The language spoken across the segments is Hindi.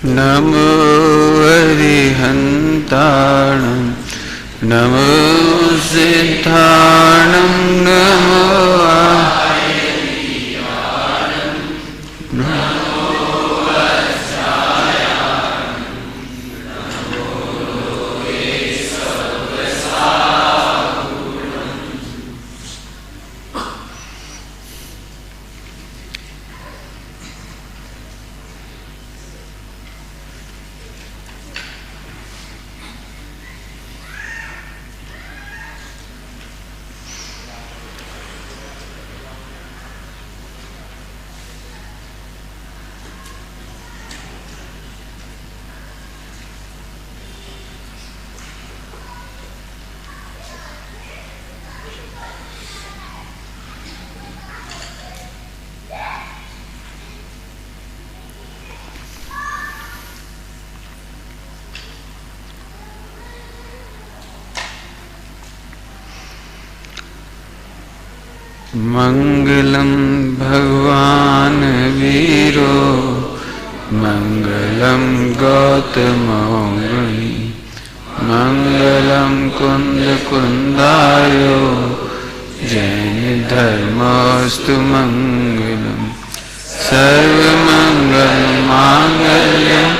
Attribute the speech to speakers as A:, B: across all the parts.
A: नमो अरिहन्ताणं नमो सिद्धाणं नमो मंगलम भगवान वीरो मंगलम गौतमो गुणी मंगलम कुंद कुंदायो जैन धर्मस्तु मंगलम सर्वमंगल मांगल्यम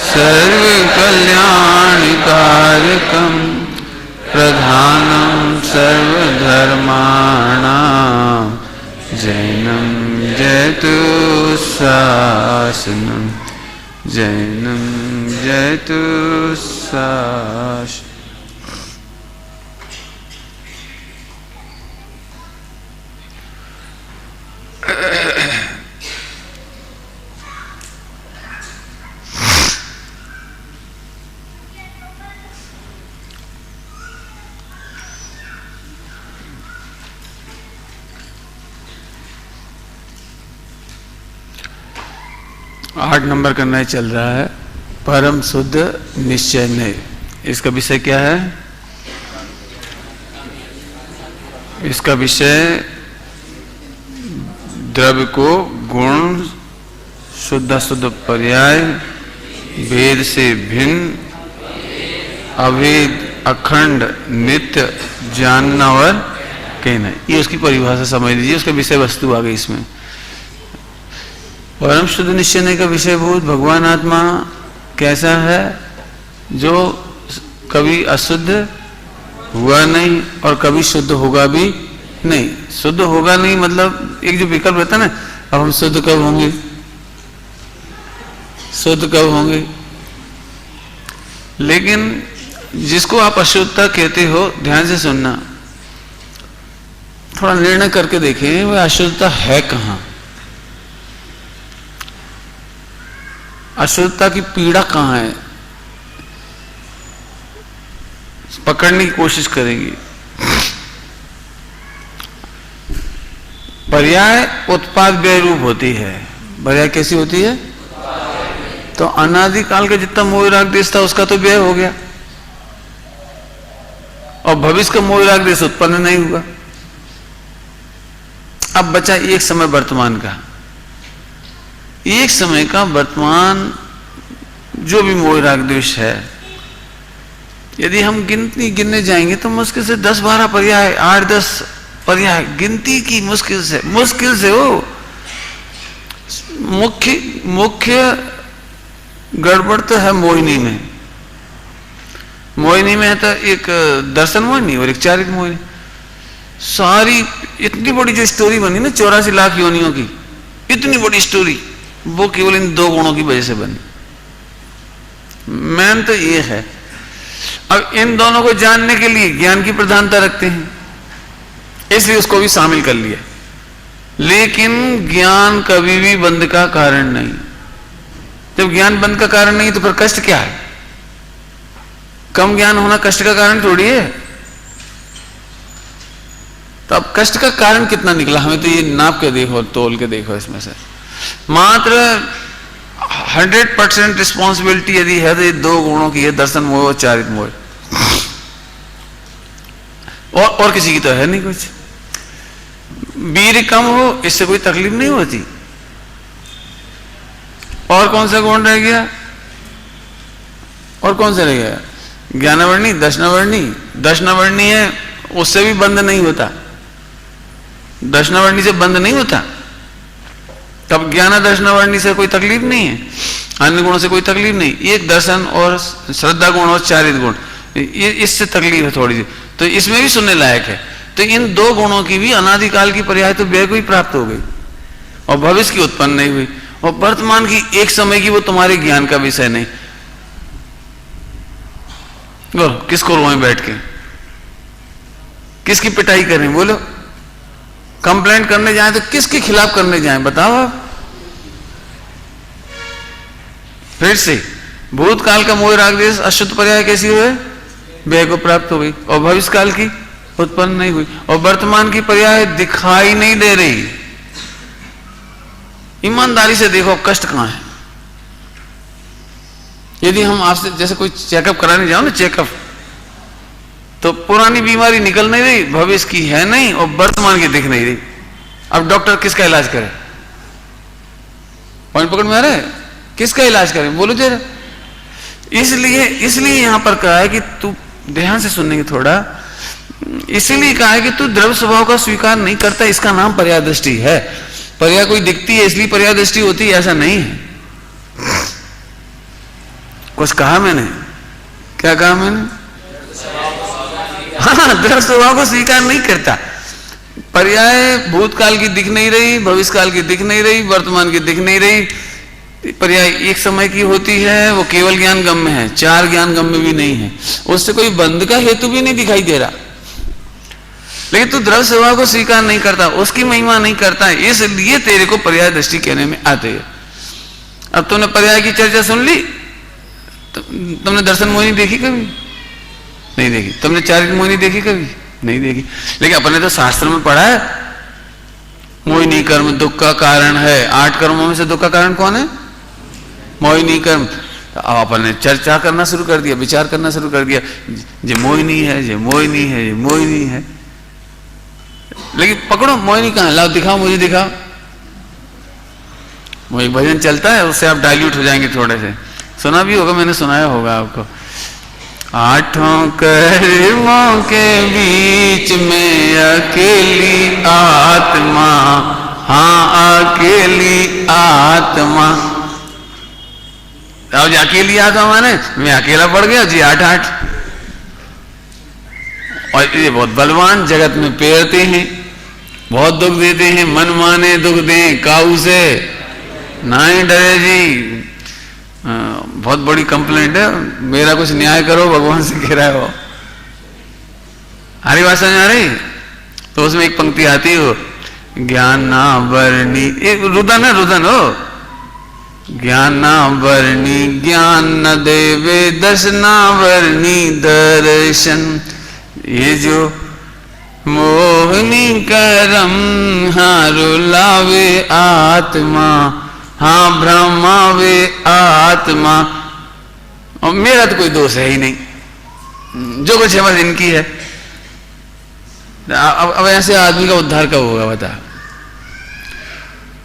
A: सर्वकल्याणकारकम प्रधानं सर्वधर्माणां जैनं जयतु शासनं जैनं जयतु शासनं। आठ नंबर का नय चल रहा है, परम शुद्ध निश्चय नय। इसका विषय क्या है? इसका विषय द्रव्य को गुण, शुद्ध शुद्ध पर्याय, भेद से भिन्न, अभेद, अखंड, नित्य जानना और कहना, ये उसकी परिभाषा समझ लीजिए। उसका विषय वस्तु आ गई इसमें। परम शुद्ध निश्चय का विषय भूत भगवान आत्मा कैसा है, जो कभी अशुद्ध हुआ नहीं और कभी शुद्ध होगा भी नहीं। शुद्ध होगा नहीं मतलब एक जो विकल्प रहता है ना, अब हम शुद्ध कब होंगे, शुद्ध कब होंगे। लेकिन जिसको आप अशुद्धता कहते हो, ध्यान से सुनना, थोड़ा निर्णय करके देखें वह अशुद्धता है कहां, अशुद्धता की पीड़ा कहां है, पकड़ने की कोशिश करेंगे। पर्याय उत्पाद व्यय रूप होती है। पर्याय कैसी होती है? तो अनादिकाल का जितना मोह राग देश था उसका तो व्यय हो गया, और भविष्य का मोह राग देश उत्पन्न नहीं हुआ। अब बचा एक समय वर्तमान का, एक समय का वर्तमान जो भी मोह राग द्वेष है, यदि हम गिनने जाएंगे तो मुश्किल से 10-12 पर्याय, 8-10 पर्याय, गिनती की मुश्किल से हो। मुख्य गड़बड़ तो है मोहिनी में। मोहिनी में है तो एक दर्शन मोहिनी और एक चारित मोहिनी। सारी इतनी बड़ी जो स्टोरी बनी ना 84 लाख योनियों की, इतनी बड़ी स्टोरी, वो केवल इन दो गुणों की वजह से बनी। मैन तो ये है। अब इन दोनों को जानने के लिए ज्ञान की प्रधानता रखते हैं, इसलिए उसको भी शामिल कर लिया। लेकिन ज्ञान कभी भी बंध का कारण नहीं। जब ज्ञान बंध का कारण नहीं तो फिर कष्ट क्या है? कम ज्ञान होना कष्ट का कारण थोड़ी है। तो अब कष्ट का कारण कितना निकला, हमें तो ये नाप के देखो, तोल के देखो। इसमें से मात्र 100% रिस्पॉन्सिबिलिटी यदि है तो ये दो गुणों की है, दर्शन मोह और चारित मोह। और किसी की तो है नहीं कुछ। वीर कम हो इससे कोई तकलीफ नहीं होती, कौन सा गुण रह गया? और कौन सा रह गया? ज्ञानवर्णी, दशनावर्णी। दशनावर्णी है, उससे भी बंद नहीं होता, दशनावर्णी से बंद नहीं होता। तब ज्ञान दर्शनावर्णी से कोई तकलीफ नहीं है, अन्य गुणों से कोई तकलीफ नहीं। एक दर्शन और श्रद्धा गुण और चारित गुण, ये इससे तकलीफ है थोड़ी सी, तो इसमें भी सुनने लायक है। तो इन दो गुणों की भी अनादिकाल की पर्याय तो व्यय को ही प्राप्त हो गई और भविष्य की उत्पन्न नहीं हुई, और वर्तमान की एक समय की वो तुम्हारे ज्ञान का विषय नहीं। बोलो किसको रोए बैठ के, किसकी पिटाई करें? बोलो, कंप्लेंट करने जाए तो किसके खिलाफ करने जाएं? बताओ आप। फिर से भूतकाल का मोह राग देश अशुद्ध पर्याय कैसी हुए? व्यय को प्राप्त हो गई, और भविष्य काल की उत्पन्न नहीं हुई, और वर्तमान की पर्याय दिखाई नहीं दे रही। ईमानदारी से देखो कष्ट कहां है। यदि हम आपसे जैसे कोई चेकअप कराने जाओ ना, चेकअप, तो पुरानी बीमारी निकल नहीं रही, भविष्य की है नहीं, और वर्तमान की दिख नहीं रही। अब डॉक्टर किसका इलाज करे? पॉइंट पकड़ में आ रहा है? किसका इलाज करें? बोलो जरा। इसलिए यहां पर कहा है कि तू ध्यान से सुनने की थोड़ा, इसीलिए कहा है कि तू द्रव्य स्वभाव का स्वीकार नहीं करता, इसका नाम पर्याय दृष्टि है। पर्याय कोई दिखती है इसलिए पर्याय दृष्टि होती है, ऐसा नहीं है। कुछ कहा मैंने? क्या कहा मैंने? हाँ, द्रव्य स्वभाव को स्वीकार नहीं करता। पर्याय भूतकाल की दिख नहीं रही, भविष्य काल की दिख नहीं रही, वर्तमान की दिख नहीं रही। पर्याय एक समय की होती है, वो केवल ज्ञान गम्य है, चार ज्ञान गम्य भी नहीं है, उससे कोई बंध का हेतु भी नहीं दिखाई दे रहा। लेकिन तू द्रव्य स्वभाव को स्वीकार नहीं करता, उसकी महिमा नहीं करता, इसलिए तेरे को पर्याय दृष्टि कहने में आते है। अब तुमने पर्याय की चर्चा सुन ली, तुमने दर्शन मोहिनी देखी कभी? नहीं देखी। तुमने चारित मोहिनी देखी कभी? नहीं देखी। लेकिन अपने तो शास्त्र में पढ़ा है, मोहिनी कर्म दुख का कारण है। 8 कर्मों में से दुख का कारण कौन है? मोहिनी कर्म। अब अपन ने चर्चा करना शुरू कर दिया, विचार करना शुरू कर दिया, ये मोहिनी है, ये मोहिनी है, ये मोहिनी है। लेकिन पकड़ो मोहिनी कहां? लाओ दिखाओ, मुझे दिखाओ। वो एक भजन चलता है, उससे आप डाइल्यूट हो जाएंगे थोड़े से। सुना भी होगा, मैंने सुनाया होगा आपको। 8 कर्मों के बीच में अकेली आत्मा, हाँ अकेली आत्मा। अब अकेली आत्मा माने मैं अकेला पड़ गया जी, 8। और ये बहुत बलवान जगत में पेरते हैं, बहुत दुख देते हैं। मन माने दुख दें काऊ से नहीं डरे जी। बहुत बड़ी कंप्लेंट है, मेरा कुछ न्याय करो, भगवान से कह रहा हो। हरी बात समझ आ रही? तो उसमें एक पंक्ति आती हो, ज्ञाना वर्णी, रुदन है, रुदन हो, ज्ञाना वर्णी ज्ञान न देवे, दर्शना वर्णी दर्शन। ये जो मोहिनी करम हारो लावे आत्मा, हाँ ब्रह्मावे आत्मा। और मेरा तो कोई दोष है ही नहीं, जो कुछ है बस इनकी है। अब ऐसे आदमी का उद्धार कब होगा बता?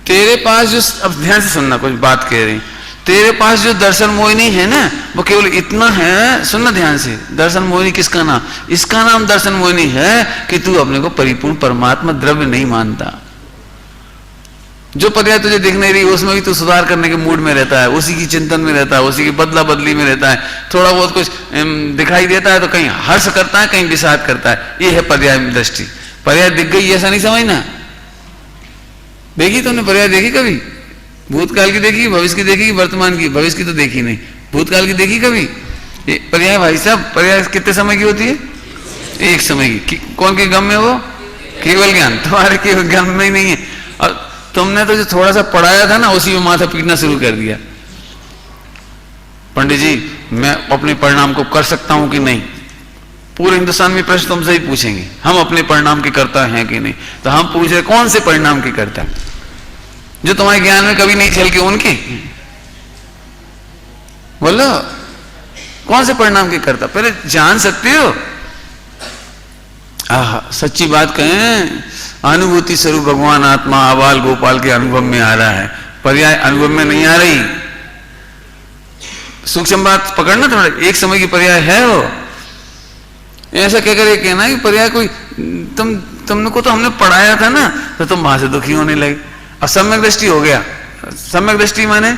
A: तेरे पास जो, अब ध्यान से सुनना, कुछ बात कह रही, तेरे पास जो दर्शन मोहिनी है ना, वो केवल इतना है, सुनना ध्यान से। दर्शन मोहिनी किसका नाम? इसका नाम दर्शन मोहिनी है कि तू अपने को परिपूर्ण परमात्मा द्रव्य नहीं मानता। जो पर्याय तुझे दिख नहीं रही, उसमें भी तू सुधार करने के मूड में रहता है, उसी की चिंतन में रहता है, उसी की बदला बदली में रहता है। थोड़ा बहुत कुछ दिखाई देता है तो कहीं हर्ष करता है, कहीं विषाद करता है। ये है पर्याय दृष्टि। पर्याय दिख गई ऐसा नहीं समझना। देखी तुमने पर्याय? देखी कभी? भूतकाल की देखी, भविष्य की देखी, वर्तमान की? भविष्य की तो देखी नहीं, भूतकाल की देखी कभी? पर्याय भाई साहब, पर्याय कितने समय की होती है? एक समय की। कौन के गम में? वो केवल ज्ञान। तुम्हारे केवल ज्ञान में ही नहीं है। और तुमने तो जो थोड़ा सा पढ़ाया था ना, उसी में माथा पीटना शुरू कर दिया। पंडित जी, मैं अपने परिणाम को कर सकता हूं कि नहीं? पूरे हिंदुस्तान में प्रश्न तुमसे ही पूछेंगे, हम अपने परिणाम के करता हैं कि नहीं? तो हम पूछ रहे कौन से परिणाम के करता? जो तुम्हारे ज्ञान में कभी नहीं छलके उनके? बोलो कौन से परिणाम के करता? पहले जान सकते हो। सच्ची बात कहें, अनुभूति स्वरूप भगवान आत्मा आबाल गोपाल के अनुभव में आ रहा है, पर्याय अनुभव में नहीं आ रही। सूक्ष्म बात पकड़ना थोड़ा, एक समय की पर्याय है वो। ऐसा कहकर ये कहना कि पर्याय कोई तुमने को तो हमने पढ़ाया था ना, तो तुम वहां से दुखी होने लगे। अब सम्यक दृष्टि हो गया। सम्यक दृष्टि माने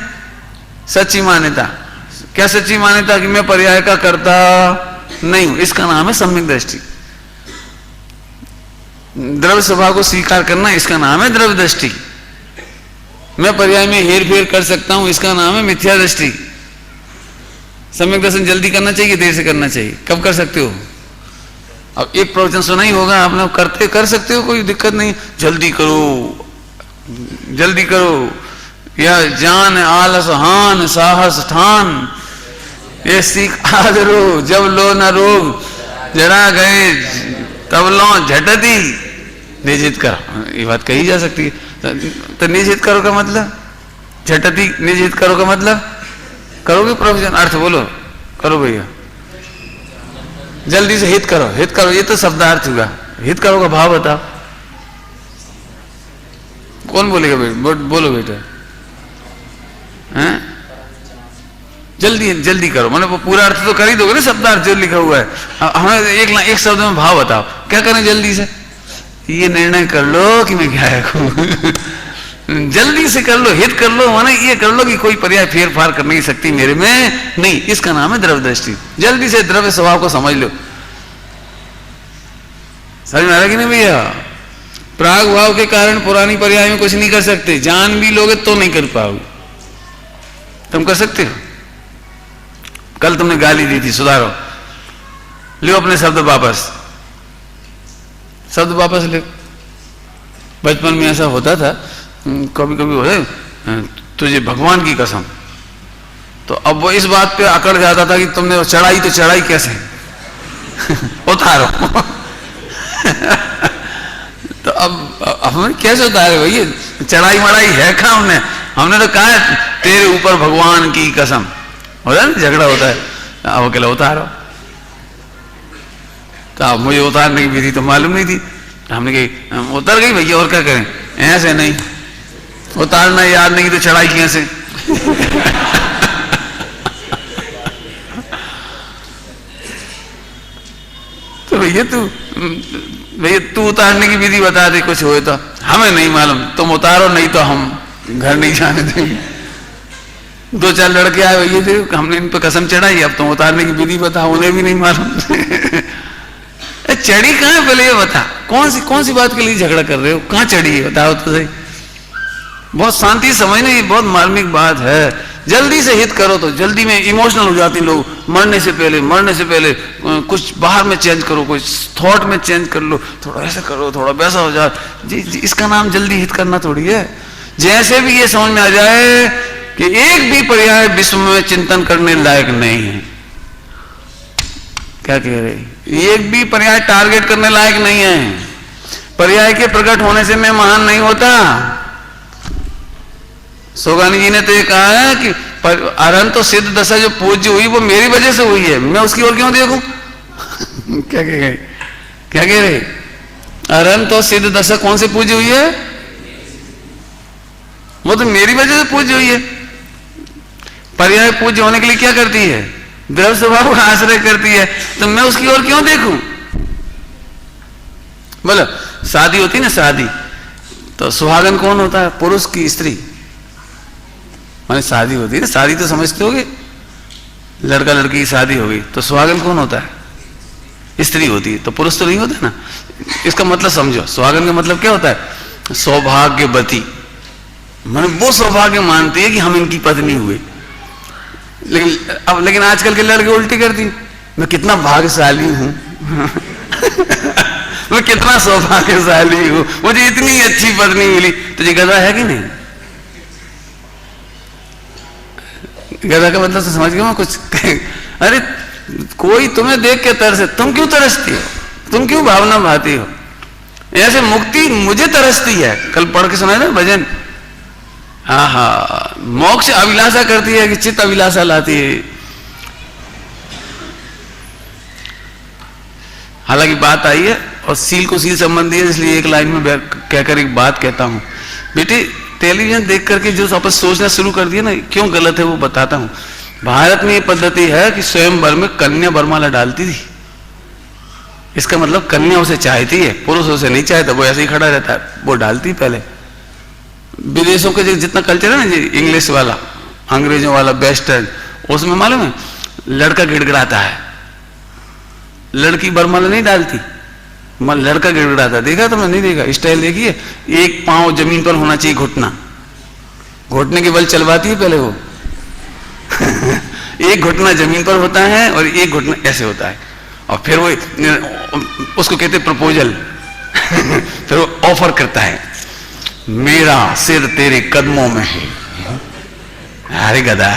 A: सच्ची मान्यता। क्या सच्ची मान्यता? कि मैं पर्याय का करता नहीं हूं, इसका नाम है सम्यक दृष्टि। द्रव्य स्वभाव को स्वीकार करना, इसका नाम है द्रव्य दृष्टि। मैं पर्याय में हेर फेर कर सकता हूं, इसका नाम है मिथ्या दृष्टि। सम्यक दर्शन जल्दी करना चाहिए, देर से करना चाहिए? कब कर सकते हो? अब एक प्रवचन सुना ही होगा आपने, करते कर सकते हो, कोई दिक्कत नहीं। जल्दी करो, जल्दी करो, या जान आलस हान साहस ठान, ये सीख आदरो, जब लो न रोग जरा गए तब लो झटती निजित करो। ये बात कही जा सकती है। तो निजित करो का मतलब, झटती निजित करो का मतलब, करोगे प्रवचन? अर्थ बोलो, करो भैया, जल्दी से हित करो। हित करो ये तो शब्दार्थ हुआ, हित करो का भाव बताओ। कौन बोलेगा बेटा? बोलो बेटा। हैं? जल्दी जल्दी करो, मैंने पूरा अर्थ तो कर ही दोगे ना, शब्दार्थ जो लिखा हुआ है। हमें एक शब्द में भाव बताओ, क्या करें जल्दी से? ये निर्णय कर लो कि मैं क्या करूं। जल्दी से कर लो, हित कर लो, माने ये कर लो कि कोई पर्याय फेर फार कर नहीं सकती मेरे में, नहीं। इसका नाम है द्रव्य दृष्टि। जल्दी से द्रव्य स्वभाव को समझ लो। समझ में आ रहा कि नहीं भैया? प्राग भाव के कारण पुरानी पर्याय में कुछ नहीं कर सकते। जान भी लोगे तो नहीं कर पाओगे। तुम कर सकते हो? कल तुमने गाली दी थी, सुधारो, लो अपने शब्द वापस, शब्द वापस ले। बचपन में ऐसा होता था, कभी कभी हो तुझे भगवान की कसम, तो अब वो इस बात पे अकड़ जाता था कि तुमने चढ़ाई तो चढ़ाई कैसे उतारो। तो अब हमने कैसे उतारे भैया? चढ़ाई मड़ाई है कहाँ? हमने तो कहा तेरे ऊपर भगवान की कसम, होता है ना, झगड़ा होता है। अब अकेला उतारो, तो अब मुझे उतारने की विधि तो मालूम नहीं थी। हमने कही उतर गई भैया, और क्या करें? ऐसे नहीं, उतारना याद नहीं तो चढ़ाई कैसे? तो भैया तू उतारने की विधि बता दे, कुछ हो तो। हमें नहीं मालूम, तुम उतारो, नहीं तो हम घर नहीं जाने देंगे। दो चार लड़के आए, भैया थे, हमने इन पर कसम चढ़ाई, अब तुम उतारने की विधि बताओ, उन्हें भी नहीं मालूम। चढ़ी कहाँ है पहले ये बता, कौन सी बात के लिए झगड़ा कर रहे हो? कहाँ चढ़ी है बताओ तो सही। बहुत शांति समझना, ये बहुत मार्मिक बात है। जल्दी से हित करो तो जल्दी में इमोशनल हो जाते हैं लोग। मरने से पहले कुछ बाहर में चेंज करो, कुछ थॉट में चेंज कर लो, थोड़ा ऐसा करो, थोड़ा वैसा हो जाए। जी, इसका नाम जल्दी हित करना थोड़ी है। जैसे भी ये समझ में आ जाए कि एक भी पर्याय विश्व में चिंतन करने लायक नहीं है। क्या कह रहे? एक भी पर्याय टारगेट करने लायक नहीं है। पर्याय के प्रकट होने से मैं महान नहीं होता। सोगानी जी ने तो ये कहा है कि अरहंत तो सिद्ध दशा जो पूज्य हुई वो मेरी वजह से हुई है, मैं उसकी ओर क्यों देखूं? क्या कह रहे? अरहंत तो सिद्ध दशा कौन से पूज्य हुई है? वो तो मेरी वजह से पूज्य हुई है। पर्याय पूज्य होने के लिए क्या करती है? द्रव्य स्वभाव का आश्रय करती है, तो मैं उसकी ओर क्यों देखूं? बोलो, शादी होती ना, शादी तो सुहागन कौन होता है? पुरुष की स्त्री। माने शादी होती है ना, शादी तो समझते होगे, लड़का लड़की की शादी हो गई तो सुहागन कौन होता है? स्त्री होती है, तो पुरुष तो नहीं होता ना। इसका मतलब समझो, सुहागन का मतलब क्या होता है? सौभाग्यवती। माने वो सौभाग्य मानती है कि हम इनकी पत्नी हुए। लेकिन आजकल के लड़के उल्टी करती, मैं कितना भाग्यशाली हूं, मैं कितना सौभाग्यशाली हूं, मुझे इतनी अच्छी पत्नी मिली। तुझे गधा है कि नहीं? गधा का मतलब तो समझ गया कुछ? अरे कोई तुम्हें देख के तरसे, तुम क्यों तरसती हो? तुम क्यों भावना भाती हो? ऐसे मुक्ति मुझे तरसती है। कल पढ़ के सुनाया ना भजन, हाँ, मोक्ष अभिलाषा करती है कि चित्त अभिलाषा लाती है। हालांकि बात आई है और सील को सील संबंधी है, इसलिए एक लाइन में कहकर एक बात कहता हूं। बेटे टेलीविजन देख करके जो आपस सोचना शुरू कर दिया ना, क्यों गलत है वो बताता हूं। भारत में ये पद्धति है कि स्वयंवर में कन्या वरमाला डालती थी। इसका मतलब कन्या उसे चाहती है, पुरुष उसे नहीं चाहता, वो ऐसे ही खड़ा रहता है, वो डालती पहले। विदेशों के जितना कल्चर है ना जी, इंग्लिश वाला, अंग्रेजों वाला, वेस्टर्न, उसमें मालूम है लड़का गिड़गिड़ाता है, लड़की वरमाला नहीं डालती, लड़का गिड़गिड़ाता। देखा तुमने? नहीं देखा? स्टाइल देखिए, एक पांव जमीन पर होना चाहिए, घुटना, घुटने के बल चलवाती है पहले वो एक घुटना जमीन पर होता है और एक घुटना ऐसे होता है, और फिर वो उसको कहते प्रपोजल फिर वो ऑफर करता है, मेरा सिर तेरे कदमों में है। अरे गधा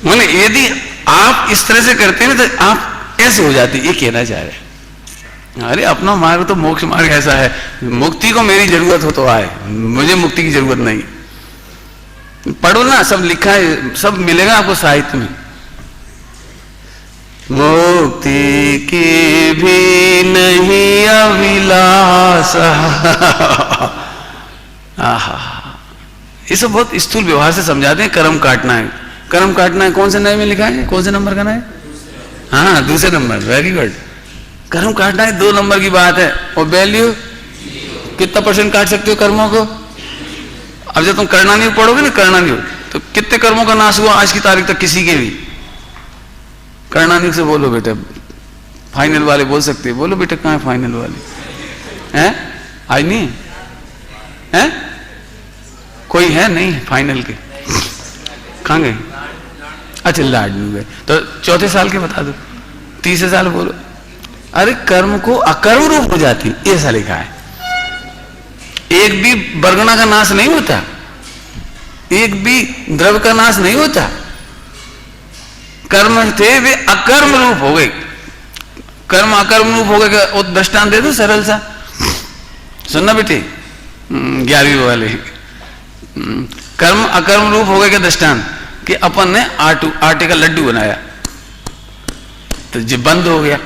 A: मैंने यदि आप इस तरह से करते हैं तो आप ऐसे हो जाते, ये कहना चाह रहे। अरे अपना मार्ग तो मोक्ष मार्ग ऐसा है, मुक्ति को मेरी जरूरत हो तो आए, मुझे मुक्ति की जरूरत नहीं। पढ़ो ना, सब लिखा है, सब मिलेगा आपको साहित्य में। मुक्ति की भी नहीं अभिलाष ये सब बहुत स्थूल व्यवहार से समझाते हैं। कर्म काटना है, कर्म काटना है, कौन से नए में लिखा है, कौन से नंबर का ना है? हाँ, दूसरे नंबर, वेरी गुड। कर्म काटना है, 2 नंबर की बात है। और वैल्यू कितना % काट सकते हो कर्मों को? अब जब तुम करना नहीं पढ़ोगे ना, करना नहीं, तो कितने कर्मों का नाश हुआ आज की तारीख तक? किसी के भी करना नहीं से बोलो बेटे, फाइनल वाले बोल सकते हैं, बोलो बेटे कहाँ है फाइनल वाले? हैं? आज नहीं है? कोई है नहीं फाइनल के? कहाँ गए? अच्छा, लाड में गए। तो चौथे साल के बता दो, तीसरे साल बोलो। अरे कर्म को अकर्म रूप हो जाती, ऐसा लिखा है। एक भी बरगना का नाश नहीं होता, एक भी द्रव्य का नाश नहीं होता। कर्म थे वे अकर्म रूप हो गए, कर्म अकर्म रूप हो गए। वो दृष्टांत दे दो सरल सा, सुनना बेटे, 11वीं वाले। कर्म अकर्म रूप हो गए का दृष्टांत कि अपन ने आटे का लड्डू बनाया, तो जो बंद हो गया,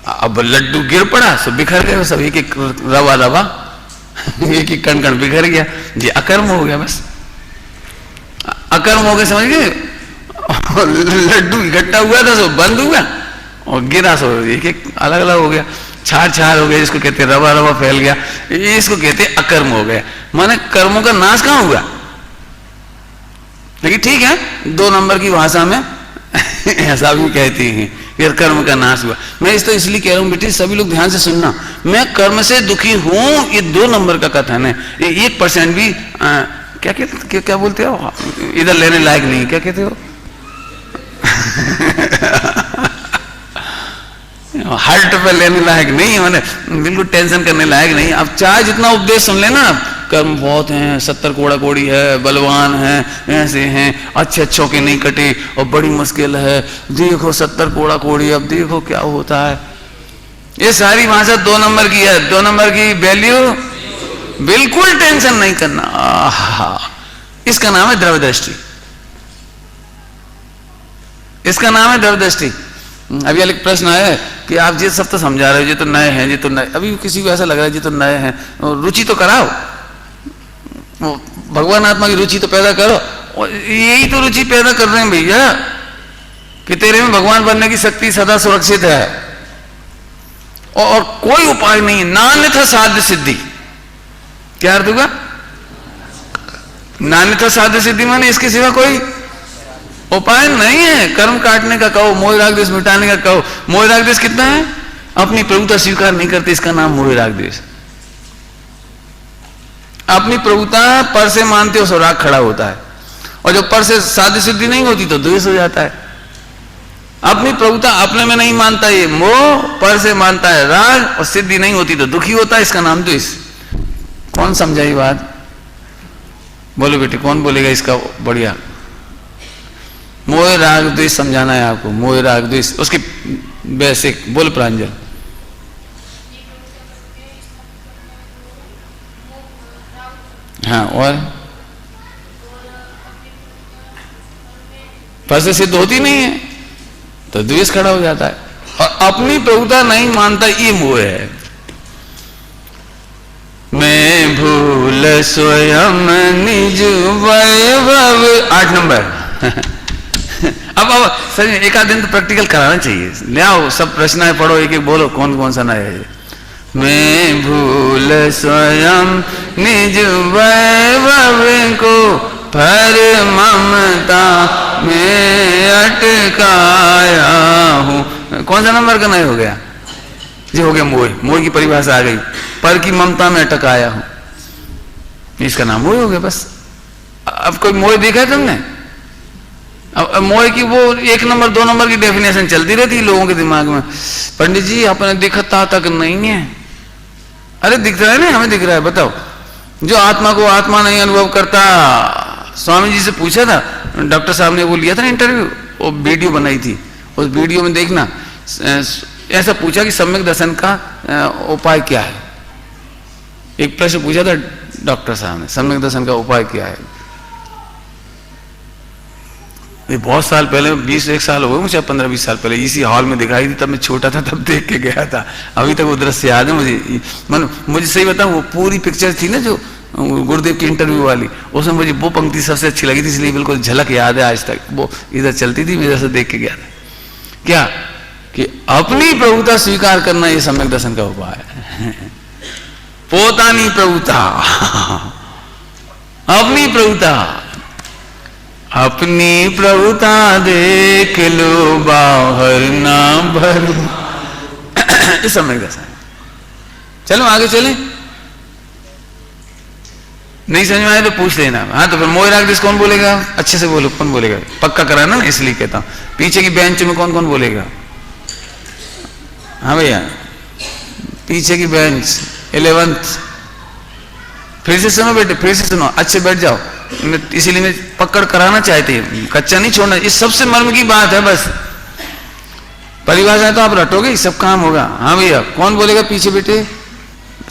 A: अब लड्डू गिर पड़ा, सब बिखर गए, सब एक एक रवा रवा एक एक कण कण बिखर गया, ये अकर्म हो गया। बस अकर्म हो गए, समझ गए? लड्डू इकट्ठा हुआ था, सब बंद हुआ और गिरा, सब एक एक अलग अलग हो गया, छार छार हो गया, जिसको कहते रवा रवा फैल गया, इसको कहते अकर्म हो गया। माने कर्मों का नाश कहां हुआ? लेकिन ठीक है, 2 नंबर की भाषा में ऐसा भी कहती हैं कि कर्म का नाश हुआ। मैं इस तो इसलिए कह रहा हूं बेटी, सभी लोग ध्यान से सुनना, मैं कर्म से दुखी हूं, ये 2 नंबर का कथन है। ये 1% भी क्या बोलते हो इधर लेने लायक नहीं, क्या कहते हो हार्ट पे लेने लायक नहीं, मैंने बिल्कुल टेंशन करने लायक नहीं। अब चाहे जितना उपदेश सुन लेना, कर्म बहुत हैं, 70 कोड़ा कोड़ी है, बलवान है, ऐसे हैं, अच्छे अच्छों के नहीं कटे और बड़ी मुश्किल है, देखो 70 कोड़ा कोड़ी, अब देखो क्या होता है। ये सारी भाषा 2 नंबर की है, 2 नंबर की वैल्यू, बिल्कुल टेंशन नहीं करना। इसका नाम है द्रव्य दृष्टि, इसका नाम है द्रव्य दृष्टि। अभी एक प्रश्न आया कि आप ये सब तो समझा रहे हो, ये तो नए हैं, ये तो नए, अभी किसी को ऐसा लग रहा है ये तो नए हैं, रुचि तो कराओ, भगवान आत्मा की रुचि तो पैदा करो। और यही तो रुचि पैदा कर रहे हैं भैया कि तेरे में भगवान बनने की शक्ति सदा सुरक्षित है, और कोई उपाय नहीं, नान्यथा साध्य सिद्धि। क्या अर्थ होगा? नान्यथा साध्य सिद्धि माने इसके सिवा कोई उपाय नहीं है। कर्म काटने का कहो, मोह राग द्वेष मिटाने का कहो। मोह राग द्वेष कितना है? अपनी प्रभुता स्वीकार नहीं करते, इसका नाम मोह राग द्वेष। अपनी प्रभुता पर से मानते हो, सो राग खड़ा होता है, और जब पर से साध्य सिद्धि नहीं होती तो द्वेष हो जाता है। अपनी प्रभुता अपने में नहीं मानता ये मोह, पर से मानता है राग, और सिद्धि नहीं होती तो दुखी होता है, इसका नाम द्वेष। कौन समझा ये बात? बोलो बेटे, कौन बोलेगा इसका बढ़िया? मोह राग द्वेष समझाना है आपको, मोह राग द्वेष, उसकी बेसिक बोल प्रांजल। हाँ, और पर से सिद्ध होती नहीं है तो द्वेष खड़ा हो जाता है, और अपनी प्रभुता नहीं मानता, ये मोह है। मैं मैं भूल स्वयं निज वैभव। 8 नंबर। अब सर एक आध दिन तो प्रैक्टिकल कराना चाहिए। ले आओ सब प्रश्न पढ़ो, एक एक बोलो कौन कौन सा नया है। मैं भूल स्वयं निज वैभव को, पर ममता में अटकाया हूँ। कौन सा नंबर का नया हो गया जी? हो गया मोह। मोह की परिभाषा आ गई, पर की ममता में अटकाया हूँ, इसका नाम मोह हो गया बस। अब कोई मोह देखा है तुमने? अब मोह की वो 1 नंबर 2 नंबर की डेफिनेशन चलती रहती है लोगों के दिमाग में। पंडित जी आपने दिखता तक नहीं है। अरे दिख रहा है ना, हमें दिख रहा है। बताओ जो आत्मा को आत्मा नहीं अनुभव करता। स्वामी जी से पूछा था डॉक्टर साहब ने, वो लिया था ना इंटरव्यू, वो वीडियो बनाई थी, उस वीडियो में देखना ऐसा पूछा कि सम्यक दर्शन का उपाय क्या है। एक प्रश्न पूछा था डॉक्टर साहब ने, सम्यक दर्शन का उपाय क्या है। ये बहुत साल पहले, 20-1 साल हो गए मुझे, 15-20 साल पहले इसी हॉल में दिखाई थी। तब मैं छोटा था, तब देख के गया था। अभी तक वो दृश्य याद है मुझे। मुझे सही बताऊं, वो पूरी पिक्चर थी ना जो गुरुदेव की इंटरव्यू वाली, उसमें मुझे वो पंक्ति सबसे अच्छी लगी थी, इसलिए बिल्कुल झलक याद है आज तक। वो इधर चलती थी, मैं इधर से देख के गया था। क्या कि अपनी प्रभुता स्वीकार करना ये सम्यक दर्शन का उपाय है। पोतानी प्रभुता, अपनी प्रभुता, अपनी प्रभुता देख लो बाहर ना भरो। इस सम्यक दर्शन। चलो आगे चले। नहीं समझ में आए तो पूछ लेना। हाँ तो फिर मोह राग दिस कौन बोलेगा? अच्छे से बोलो, कौन बोलेगा? पक्का कराना ना, इसलिए कहता हूं। पीछे की बेंच में कौन कौन बोलेगा? हाँ भैया, पीछे की बेंच 11th। फिर से सुनो बेटे, फिर से सुनो, अच्छे बैठ जाओ। इसीलिए मैं पकड़ कराना चाहते हैं, कच्चा नहीं छोड़ना। इस सबसे मर्म की बात है बस। परिभाषा तो आप रटोगे, सब काम होगा। हाँ भैया, कौन बोलेगा पीछे बेटे?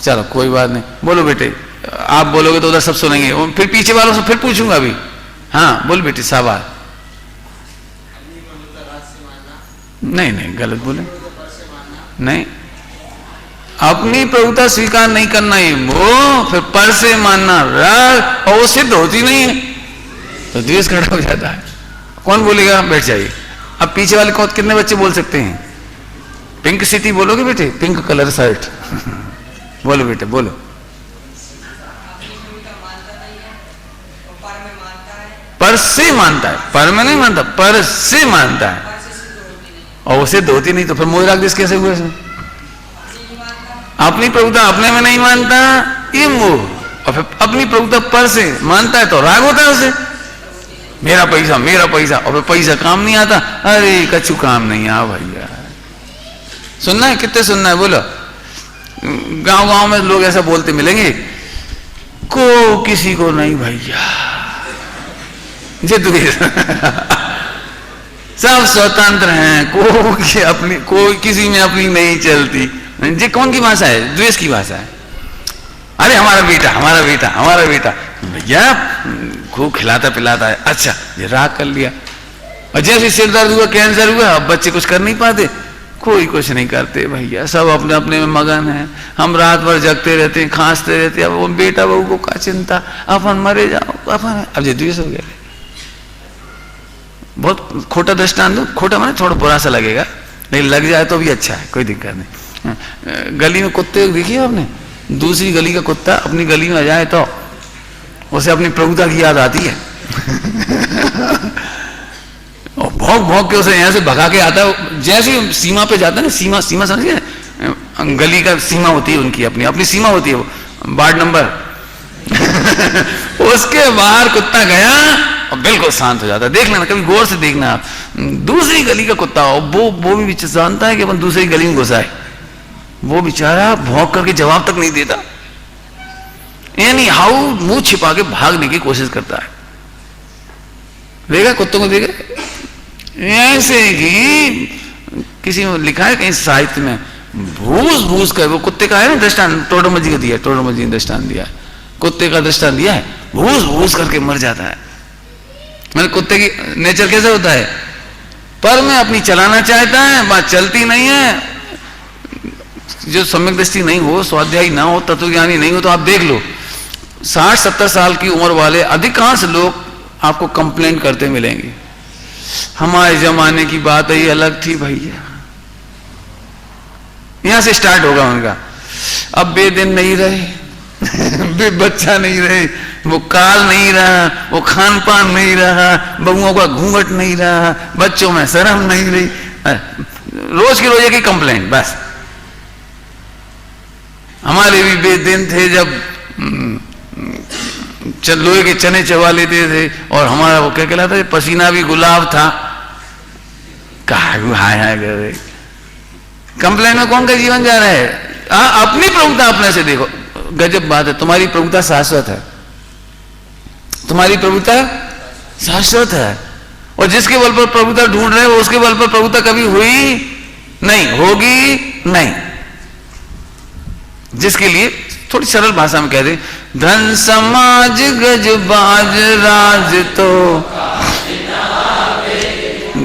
A: चलो कोई बात नहीं, बोलो बेटे। आप बोलोगे तो उधर सब सुनेंगे, फिर पीछे वालों से फिर पूछूंगा अभी। हाँ बोल बेटे, शाबाश। नहीं नहीं, गलत बोले। नहीं, अपनी प्रभुता स्वीकार नहीं करना है वो, फिर पर से मानना राग, और वो सिद्ध होती नहीं है तो द्वेष खड़ा हो जाता है। कौन बोलेगा? बैठ जाइए। अब पीछे वाले कौन, कितने बच्चे बोल सकते हैं? पिंक सिटी बोलोगे बेटे? Pink colour shirt. बोलो बेटे, बोलो। पर से मानता है, पर में नहीं मानता, पर से मानता है, और वो सिद्ध होती नहीं तो फिर मोह राग द्वेष कैसे हुए इसमें? अपनी प्रभुता अपने में नहीं मानता, ये मोह। और फिर अपनी प्रभुता पर से मानता है तो राग होता है उसे। मेरा पैसा, मेरा पैसा, और फिर पैसा काम नहीं आता। अरे कछु काम नहीं आ भैया। सुनना है? कितने सुनना है? बोलो। गांव गांव में लोग ऐसा बोलते मिलेंगे, को किसी को नहीं भैया, सब स्वतंत्र हैं, कोई अपनी, कोई किसी में अपनी नहीं चलती। ये कौन की भाषा है? द्वेष की भाषा है। अरे हमारा बेटा, हमारा बेटा, हमारा बेटा, भैया खूब खिलाता पिलाता है। अच्छा, ये राग कर लिया। और जैसे सिर दर्द हुआ, कैंसर हुआ, अब बच्चे कुछ कर नहीं पाते, कोई कुछ नहीं करते भैया, सब अपने अपने में मगन है। हम रात भर जगते रहते हैं, खांसते रहते हैं। अब वो बेटा बहू को क्या चिंता, अपन मरे जाओ अपन। अब ये द्वेष हो गया। बहुत खोटा दृष्टांत दो, खोटा माने थोड़ा बुरा सा लगेगा, लेकिन लग जाए तो भी अच्छा है, कोई दिक्कत नहीं। गली में कुत्ते देखिए आपने, दूसरी गली का कुत्ता अपनी गली में आ जाए तो उसे अपनी प्रभुता की याद आती है। और भौंक भौंक के उसे यहाँ से भगा के आता है। जैसे सीमा पे जाता है ना, सीमा, सीमा समझिए, गली का सीमा होती है उनकी, अपनी अपनी सीमा होती है, वो वार्ड नंबर। उसके बाहर कुत्ता गया और बिल्कुल शांत हो जाता है। देख लेना, कभी गौर से देखना आप, दूसरी गली का कुत्ता हो, वो भी जानता है कि अपन दूसरी गली में घुसा है, वो बेचारा भौंक करके जवाब तक नहीं देता, यानी हाउ मुंह छिपा के भागने की कोशिश करता है। देखा कुत्तों को? देखा ऐसे ही किसी में लिखा है कहीं साहित्य में, भूस भूस कर, वो कुत्ते का है ना दृष्टांत, टोडरमल जी का दिया, टोडरमल जी ने दृष्टांत दिया है, कुत्ते का दृष्टांत दिया है, भूस भूस करके मर जाता है। मैंने कुत्ते की नेचर कैसे होता है? पर में अपनी चलाना चाहता है, बात चलती नहीं है। जो सम्यक दृष्टि नहीं हो, स्वाध्यायी ना हो, तत्वज्ञानी नहीं हो, तो आप देख लो 60-70 साल की उम्र वाले अधिकांश लोग आपको कंप्लेंट करते मिलेंगे, हमारे जमाने की बात ही अलग थी भैया। यहां से स्टार्ट होगा उनका। अब वे दिन नहीं रहे, वे बच्चा नहीं रहे, वो काल नहीं रहा, वो खान पान नहीं रहा, बहुओं का घूंघट नहीं रहा, बच्चों में शर्म नहीं रही, रोज की रोज की कंप्लेंट बस। हमारे भी वे दिन थे जब लोहे के चने चबा लेते थे और हमारा वो क्या कहलाता है, पसीना भी गुलाब था। कहा हाय हाय करे, कंप्लेंट में कौन का जीवन जा रहा है? अपनी प्रभुता अपने से देखो। गजब बात है, तुम्हारी प्रभुता शाश्वत है, तुम्हारी प्रभुता शाश्वत है। और जिसके बल पर प्रभुता ढूंढ रहे हो उसके बल पर प्रभुता कभी हुई नहीं, होगी नहीं। जिसके लिए थोड़ी सरल भाषा में कह दे, धन समाज गजबाज राज तो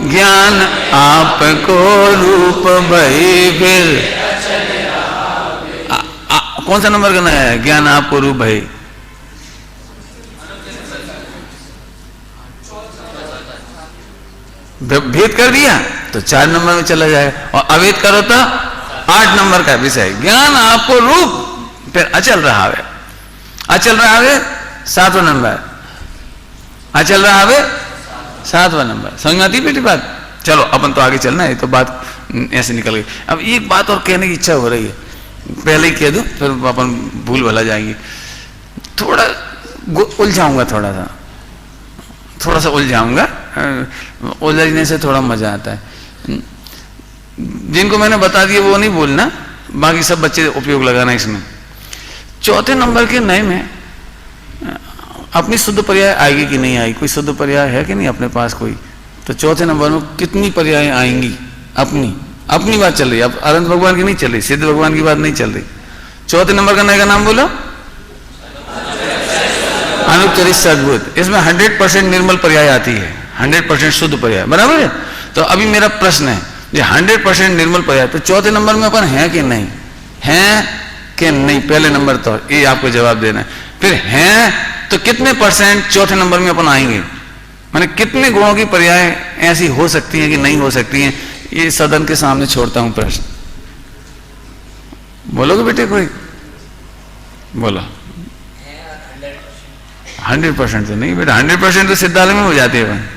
A: ज्ञान आपको रूप भई फिर। कौन सा नंबर करना है? ज्ञान आपको रूप भई। भेद कर दिया तो 4 नंबर में चला जाएगा, और अवेद करो तो 8 नंबर का विषय। ज्ञान आपको रूप फिर अचल रहा है, अचल रहा है 7वां नंबर, अचल रहा है 7वां नंबर। समझ में आती बेटी बात? चलो अपन तो आगे चलना है, तो बात ऐसे निकल गई। अब एक बात और कहने की इच्छा हो रही है, पहले ही कह दूं फिर अपन भूल भला जाएंगे। थोड़ा उलझाऊंगा, थोड़ा सा उलझाऊंगा, उलझने से थोड़ा मजा आता है। जिनको मैंने बता दिया वो नहीं बोलना, बाकी सब बच्चे उपयोग लगाना इसमें। 4थे नंबर के नए में अपनी शुद्ध पर्याय आएगी कि नहीं आएगी? कोई शुद्ध पर्याय है कि नहीं अपने पास कोई? तो 4थे नंबर में कितनी पर्याय आएंगी? अपनी बात चल रही है, अब अनंत भगवान की नहीं चल रही, सिद्ध भगवान की बात नहीं चल रही। 4थे नंबर का नए का नाम बोलो, अनुपचरित सद्भुत। इसमें 100% निर्मल पर्याय आती है, 100% शुद्ध पर्याय, बराबर है। तो अभी मेरा प्रश्न है, ये 100% निर्मल पर्याय तो 4थे नंबर में अपन है कि नहीं? है कि नहीं? पहले नंबर तो ये आपको जवाब देना है। फिर हैं तो कितने % 4थे नंबर में अपन आएंगे? माने कितने गुणों की पर्याय ऐसी हो सकती हैं कि नहीं हो सकती हैं? ये सदन के सामने छोड़ता हूं प्रश्न। बोलोगे बेटे कोई? बोलो। 100% तो नहीं बेटा, 100% तो सिद्धालय में हो जाते हैं।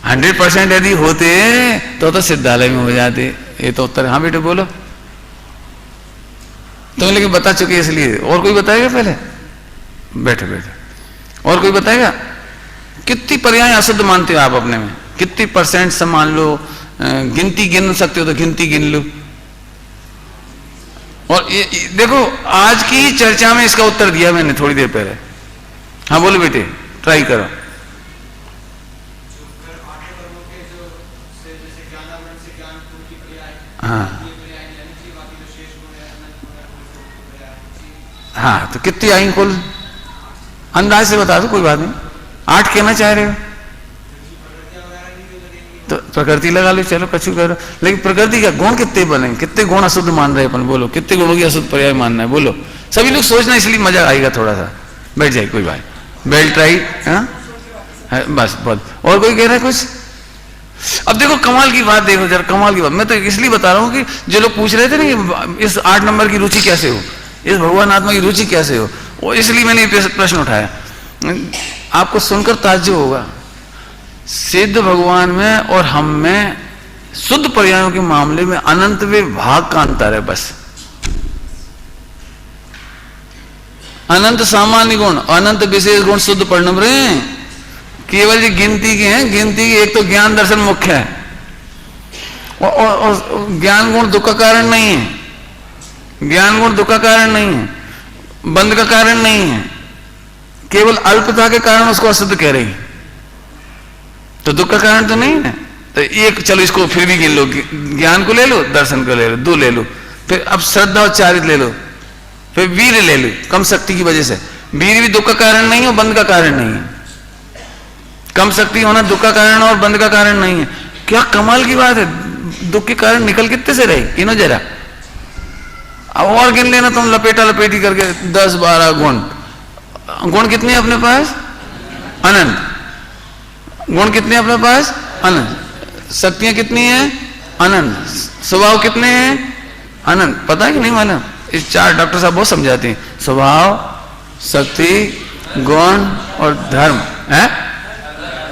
A: 100% यदि होते तो सिद्धालय में हो जाते। ये तो उत्तर। हाँ बेटे बोलो। तुम लेकिन बता चुके इसलिए। और कोई बताएगा पहले? बैठे बैठे। और कोई बताएगा? कितनी पर्याय अशुद्ध मानते हो आप अपने में? कितनी % से मान लो? गिनती गिन सकते हो तो गिनती गिन लो। और ये देखो आज की चर्चा में इसका उत्तर दिया मैंने थोड़ी देर पहले। हाँ बोलो बेटे, ट्राई करो। हाँ तो कितनी आई कुल? अंदाज से बता दो, कोई बात नहीं। 8 कहना चाह रहे हो तो प्रकृति लगा लो, चलो कछु करो। लेकिन प्रकृति का गुण कितने बने? कितने गुण अशुद्ध मान रहे अपन? बोलो कितने गुणों की अशुद्ध पर्याय मानना है? बोलो। सभी लोग सोचना, इसलिए मजा आएगा थोड़ा सा। बैठ जाए कोई बात, बेल्ट ट्राई। हाँ बस बहुत। और कोई कह रहा है कुछ? अब देखो कमाल की बात, देखो जरा कमाल की बात। मैं तो इसलिए बता रहा हूं कि जो लोग पूछ रहे थे ना इस 8 नंबर की रुचि कैसे हो, इस भगवान आत्मा की रुचि कैसे हो, वो इसलिए मैंने प्रश्न उठाया। आपको सुनकर ताज्जुब होगा, सिद्ध भगवान में और हम में शुद्ध पर्यायों के मामले में अनंत विभाग का अंतर है। बस अनंत सामान्य गुण, अनंत विशेष गुण शुद्ध परिणम रहे। केवल ये गिनती के हैं। गिनती की एक तो ज्ञान दर्शन मुख्य है, और ज्ञान गुण दुख का कारण नहीं है। ज्ञान गुण दुख का कारण नहीं है, बंध का कारण नहीं है, केवल अल्पता के कारण उसको अशुद्ध कह रही। तो दुख का कारण तो नहीं है। तो एक चलो इसको फिर भी गिन लो, ज्ञान को ले लो, दर्शन को ले लो, 2 ले लो। फिर अब श्रद्धा और चारित्र ले लो, फिर वीर ले लो। कम शक्ति की वजह से वीर भी दुख का कारण नहीं है और बंध का कारण नहीं है। कम शक्ति होना दुख का कारण और बंध का कारण नहीं है। क्या कमाल की बात है। दुख के कारण निकल कितने से रहे? गिनो जरा। अब और गिन लेना तुम लपेटा लपेटी करके 10-12 गुण। गुण कितने अपने पास? अनंत। गुण कितने अपने पास? अनंत। शक्तियां कितनी है? अनंत। स्वभाव कितने हैं? अनंत। पता है कि नहीं मालूम? इस चार डॉक्टर साहब बहुत समझाते हैं, स्वभाव, शक्ति, गुण और धर्म है।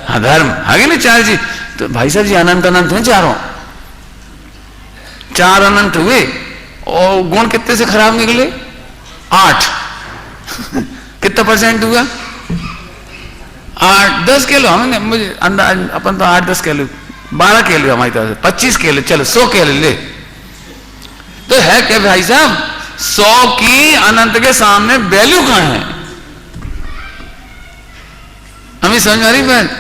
A: हाँ धर्म आगे ना चार जी। तो भाई साहब जी अनंत अनंत हैं चारों, चार अनंत हुए और गुण कितने से खराब निकले? 8। कितना परसेंट हुआ? 8-10 किलो। हमने मुझे अंदाज अपन तो 8-10 किलो 12 किलो हमारी तरफ से 25 किलो चलो 100 किलो ले। तो है क्या भाई साहब? 100 की अनंत के सामने वैल्यू कहां है? हमें समझ आ रही बात?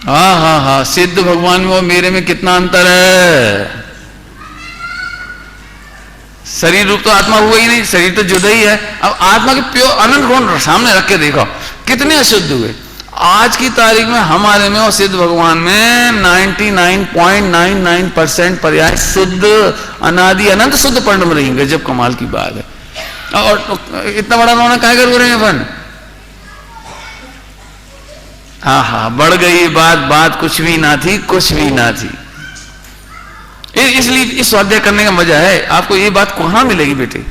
A: हाँ, सिद्ध भगवान में और मेरे में कितना अंतर है। शरीर रूप तो आत्मा हुआ ही नहीं, शरीर तो जुदा ही है। अब आत्मा के प्योर अनंत गुण सामने रख के देखो कितने अशुद्ध हुए। आज की तारीख में हमारे में और सिद्ध भगवान में 99.99% पर्याय शुद्ध अनादि अनंत शुद्ध परिणाम रहेंगे। जब कमाल की बात है। और इतना बड़ा रोना काहे कर रहे हैं अपन? हाँ बढ़ गई बात कुछ भी ना थी, कुछ भी ना थी। इसलिए इस स्वाध्याय करने का मजा है। आपको ये बात कहां मिलेगी बेटे?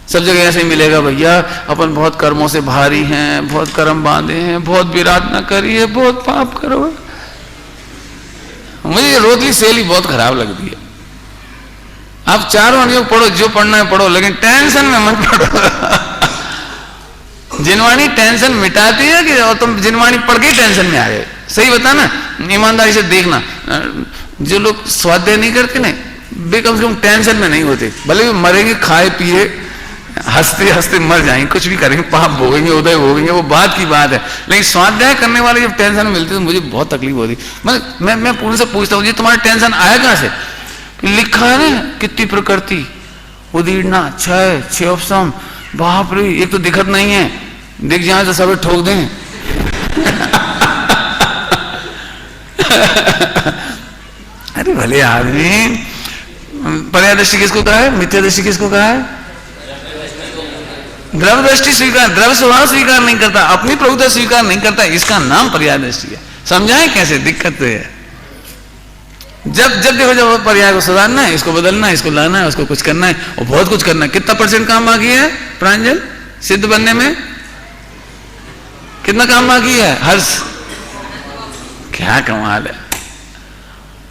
A: सब जगह ऐसे ही मिलेगा भैया, अपन बहुत कर्मों से भारी हैं, बहुत कर्म बांधे हैं, बहुत विराट ना करिए, बहुत पाप करो। मुझे रोतली सेली बहुत खराब लगती है। आप चारों अनुयोग पढ़ो, जो पढ़ना है पढ़ो, लेकिन टेंशन में मत पढ़ो। जिनवाणी टेंशन मिटाती है कि और तुम जिनवाणी पढ़ के टेंशन में आ गए। सही बता ना, ईमानदारी से देखना। जो लोग स्वाध्याय नहीं करते ना, वे कम से कम टेंशन में नहीं होते। भले भी मरेंगे, खाए पिए, हंसते हंसते मर जाएंगे, कुछ भी करेंगे, पाप भोगेंगे, उदय भोगेंगे, वो बात की बात है। लेकिन स्वाध्याय करने वाले जब टेंशन मिलती है तो मुझे बहुत तकलीफ होती। मैं पूरे से पूछता हूँ, जी तुम्हारा टेंशन आया कहां से? लिखा है ना कितनी प्रकृति, उदीड़ना, छह उपसम, बाप रे, एक तो दिखत नहीं है, दिख जाए तो सब ठोक दें। अरे भले आदमी, पर्याय दृष्टि किसको कहा है? मिथ्या दृष्टि किसको कहा है? द्रव्य दृष्टि स्वीकार, द्रव्य स्वभाव स्वीकार नहीं करता, अपनी प्रभुता स्वीकार नहीं करता, इसका नाम पर्याय दृष्टि है। समझाएं कैसे? दिक्कत तो है। जब देखो, जब पर्याय को सुधारना है, इसको बदलना है, इसको लाना है, उसको कुछ करना है, और बहुत कुछ करना है। कितना % काम बाकी है प्रांजल सिद्ध बनने में? कितना काम बाकी है? हर्ष, क्या कमाल है।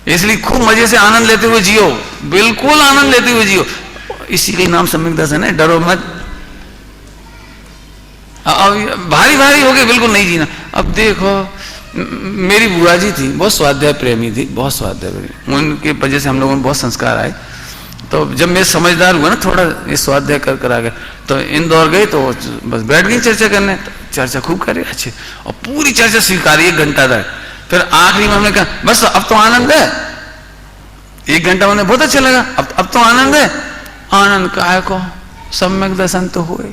A: इसलिए खूब मजे से आनंद लेते हुए जियो, बिल्कुल आनंद लेते हुए जियो। इसी का नाम सम्यक दर्शन है। डरो मत, भारी भारी हो गए बिल्कुल नहीं जीना। अब देखो, मेरी बुआ जी थी, बहुत स्वाध्याय प्रेमी थी, बहुत स्वाध्याय प्रेमी। उनके वजह से हम लोगों में बहुत संस्कार आए। तो जब मैं समझदार हुआ ना, थोड़ा ये स्वाध्याय कर आ गया, तो इंदौर गए तो बस बैठ गई चर्चा करने। तो चर्चा खूब करे, अच्छे, और पूरी चर्चा स्वीकारी 1 घंटा तक। फिर आखिरी में हमने कहा बस अब तो आनंद है। 1 घंटा उन्हें बहुत अच्छा लगा। अब तो आनंद है। आनंद काहे को? सम्यक दर्शन तो हुए।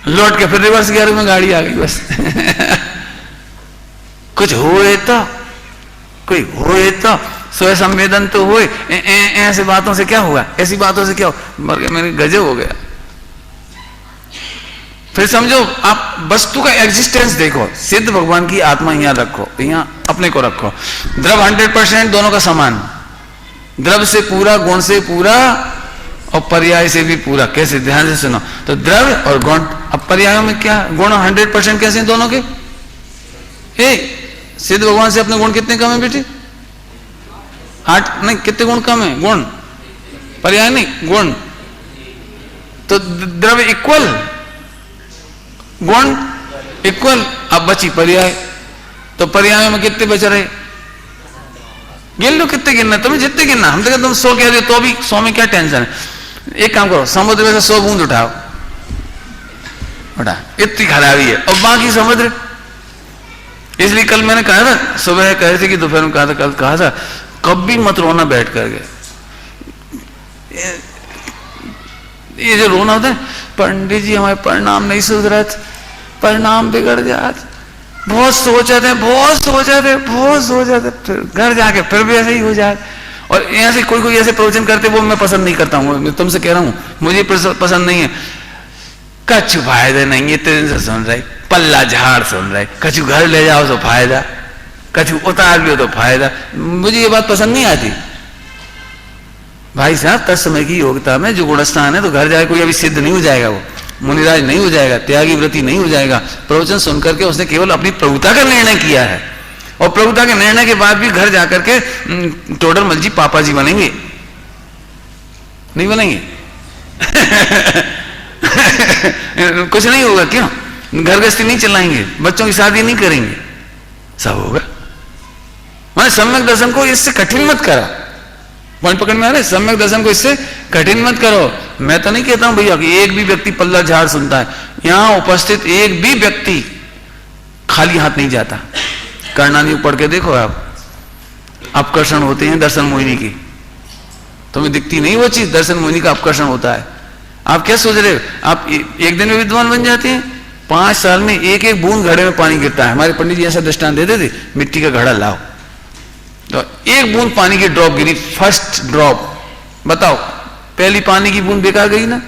A: लौट के फिर रिवर्स गियर में गाड़ी आ गई बस। कुछ हुए तो, कोई हुए तो, स्वयं संवेदन तो हुए। ऐसे बातों से क्या हुआ? ऐसी बातों से क्या हुआ? मर गया, मेरे गजब हो गया। फिर समझो, आप वस्तु का एग्जिस्टेंस देखो। सिद्ध भगवान की आत्मा यहां रखो, यहां अपने को रखो। द्रव 100% दोनों का समान, द्रव से पूरा, गुण से पूरा, और पर्याय से भी पूरा। कैसे? ध्यान से सुनो। तो द्रव्य और गुण। अब पर्यायों में क्या? गुण 100% कैसे हैं दोनों के? सिद्ध भगवान से अपने गुण कितने कम है बेटे? 8 नहीं, कितने गुण कम है? गुण, पर्याय नहीं, गुण। तो द्रव्य इक्वल, गुण इक्वल। अब बची पर्याय। तो पर्याय में कितने बच रहे? गिन लो कितने गिनना, तुम्हें जितने गिनना। हम तो कहते तुम 100 कह रहे हो तो भी 100 में क्या टेंशन है? एक काम करो, समुद्र में से 100 बूंद उठाओ, इतनी खराबी है, और बाकी समुद्र। इसलिए कल मैंने कहा था, सुबह कह रहे थे कि दोपहर में कहा था, कल कहा था, कभी मत रोना बैठ करके। ये जो रोना होता है, पंडित जी हमारे परिणाम नहीं सुधरत, परिणाम बिगड़ जात, बहुत सोचते फिर घर जाके फिर भी ऐसे ही हो जाए। और ऐसे कोई ऐसे प्रवचन करते, वो मैं पसंद नहीं करता हूँ। मैं तुमसे कह रहा हूँ, मुझे पसंद नहीं है। कछु फायदा नहीं है, तेरे से सुन रहे, पल्ला झाड़ सुन रहे, कछु घर ले जाओ तो फायदा, कछु उतार लो तो फायदा। मुझे ये बात पसंद नहीं आती। भाई साहब तत्समय की योग्यता में जो गुणस्थान है, तो घर जाए कोई अभी सिद्ध नहीं हो जाएगा, वो मुनिराज नहीं हो जाएगा, त्यागी व्रती नहीं हो जाएगा। प्रवचन सुनकर के उसने केवल अपनी प्रभुता का निर्णय किया है, और प्रभुता के निर्णय के बाद भी घर जाकर के टोडरमल जी पापा जी बनेंगे, नहीं बनेंगे? कुछ नहीं होगा, क्यों? घर गृहस्थी नहीं चलाएंगे, बच्चों की शादी नहीं करेंगे, सब होगा। मैंने सम्यक दर्शन को इससे कठिन मत करा। पॉइंट पकड़ में आ रहे? सम्यक दर्शन को इससे कठिन मत करो। मैं तो नहीं कहता हूं भैया कि एक भी व्यक्ति पल्ला झाड़ सुनता है। यहां उपस्थित एक भी व्यक्ति खाली हाथ नहीं जाता। कर्णानी पढ़ के देखो आप, अपकर्षण होते हैं दर्शन मोहिनी की, तुम्हें दिखती नहीं वो चीज, दर्शन मोहिनी का अपकर्षण होता है। आप क्या सोच रहे हो? आप एक दिन में विद्वान बन जाते हैं? 5 साल में एक एक बूंद घड़े में पानी गिरता है। हमारे पंडित जी ऐसा दृष्टांत देते थे, मिट्टी का घड़ा लाओ, तो एक बूंद पानी की ड्रॉप गिरी, फर्स्ट ड्रॉप, बताओ पहली पानी की बूंद बेकार गई ना?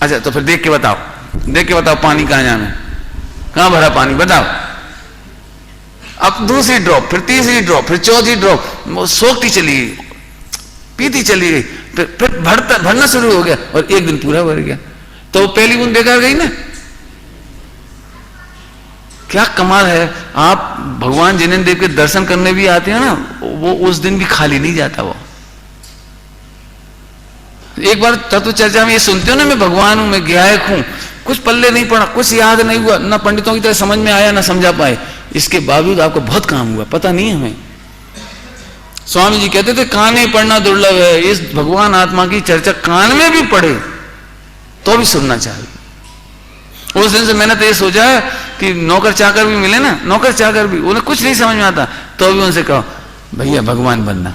A: अच्छा तो फिर देख के बताओ, देख के बताओ पानी कहां जाना है, कहां भरा पानी, बताओ। अब दूसरी ड्रॉप, फिर तीसरी ड्रॉप, फिर चौथी ड्रॉप, वो सोखती चली गई, पीती चली गई, फिर भरना शुरू हो गया, और एक दिन पूरा भर गया, तो पहली बूंद बेकार गई ना? क्या कमाल है। आप भगवान जिनेन्द्र देव के दर्शन करने भी आते हैं ना, वो उस दिन भी खाली नहीं जाता। वो एक बार तत्व चर्चा में ये सुनते हो ना, मैं भगवान हूं, मैं गायक हूं, कुछ पल्ले नहीं पड़ा, कुछ याद नहीं हुआ, ना पंडितों की तरह समझ में आया, ना समझा पाए, इसके बावजूद आपको बहुत काम हुआ, पता नहीं है हमें। स्वामी जी कहते थे कान में पढ़ना दुर्लभ है, इस भगवान आत्मा की चर्चा कान में भी पढ़े तो भी सुनना चाहिए। उस दिन से मैंने तो ये सोचा है कि नौकर चाकर भी मिले ना, नौकर चाकर भी, उन्हें कुछ नहीं समझ में आता, तो भी उनसे कहो भैया भगवान बनना,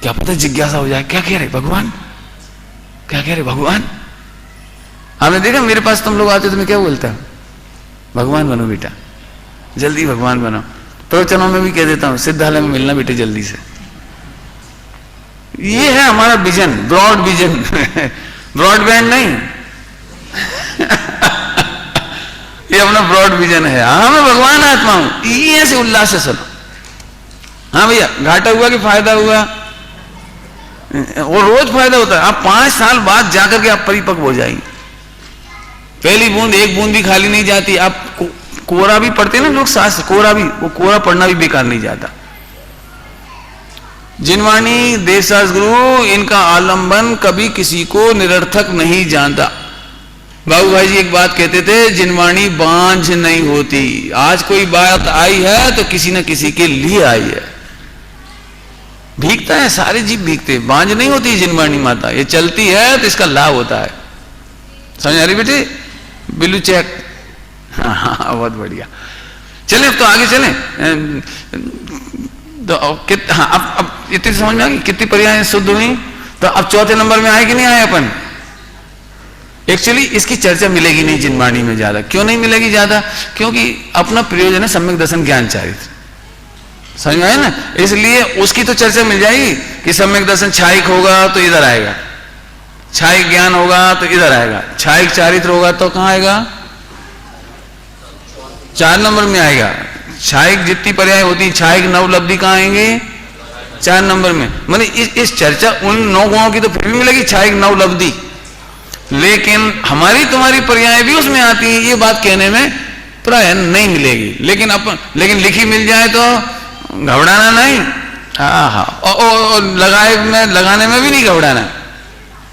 A: क्या पता जिज्ञासा हो जाए, क्या कह रहे भगवान, क्या कह रहे भगवान। आपने देखा मेरे पास तुम लोग आते तो मैं क्या बोलता हूं, भगवान बनो बेटा, जल्दी भगवान बनो। प्रवचनों में भी कह देता हूं सिद्धालय में मिलना बेटे जल्दी से। ये है हमारा विजन, ब्रॉड विजन, ब्रॉडबैंड नहीं। ये अपना ब्रॉड विजन है। हाँ मैं भगवान आत्मा हूं, ये ऐसे उल्लास से सुनो। हाँ भैया घाटा हुआ कि फायदा हुआ, वो रोज फायदा होता है। आप 5 साल बाद जाकर के आप परिपक्व हो जाएंगे। पहली बूंद एक बूंद भी खाली नहीं जाती। आप कोरा भी पढ़ते ना लोग शास्त्र, कोरा भी, वो कोरा पढ़ना भी बेकार नहीं जाता। जिनवाणी देवशास्त्र गुरु, इनका आलंबन कभी किसी को निरर्थक नहीं जानता। बाबू भाई जी एक बात कहते थे, जिनवाणी बांझ नहीं होती। आज कोई बात आई है तो किसी न किसी के लिए आई है। भीगता है, सारे जीव भीगते, बांझ नहीं होती जिनवाणी माता। ये चलती है तो इसका लाभ होता है। समझ आ रही बेटे? बिल्लू चेक। हाँ बहुत बढ़िया। चले तो आगे चले। तो हाँ अब इतनी समझ में आ गई कितनी पर्याय शुद्ध हुई। तो अब चौथे नंबर में आए कि नहीं आए अपन? एक्चुअली इसकी चर्चा मिलेगी नहीं जिनवाणी में ज्यादा। क्यों नहीं मिलेगी ज्यादा? क्योंकि अपना प्रयोजन है सम्यक दर्शन ज्ञान चारित्र। समझ में आया ना? इसलिए उसकी तो चर्चा मिल जाएगी कि सम्यक दर्शन छायिक होगा तो इधर आएगा, छायिक ज्ञान होगा तो इधर आएगा, छायिक चारित्र होगा तो कहां आएगा? 4 नंबर में आएगा। छायिक जितनी पर्याय होती, छायिक नवलब्धि कहां आएंगे? 4 नंबर में। मतलब इस चर्चा उन 9 गुणों की तो फिर भी मिलेगी, छायिक नवलब्धि। लेकिन हमारी तुम्हारी पर्याय भी उसमें आती है, ये बात कहने में प्राय नहीं मिलेगी। लेकिन लिखी मिल जाए तो घबराना नहीं। हाँ और लगाने में भी नहीं घबराना।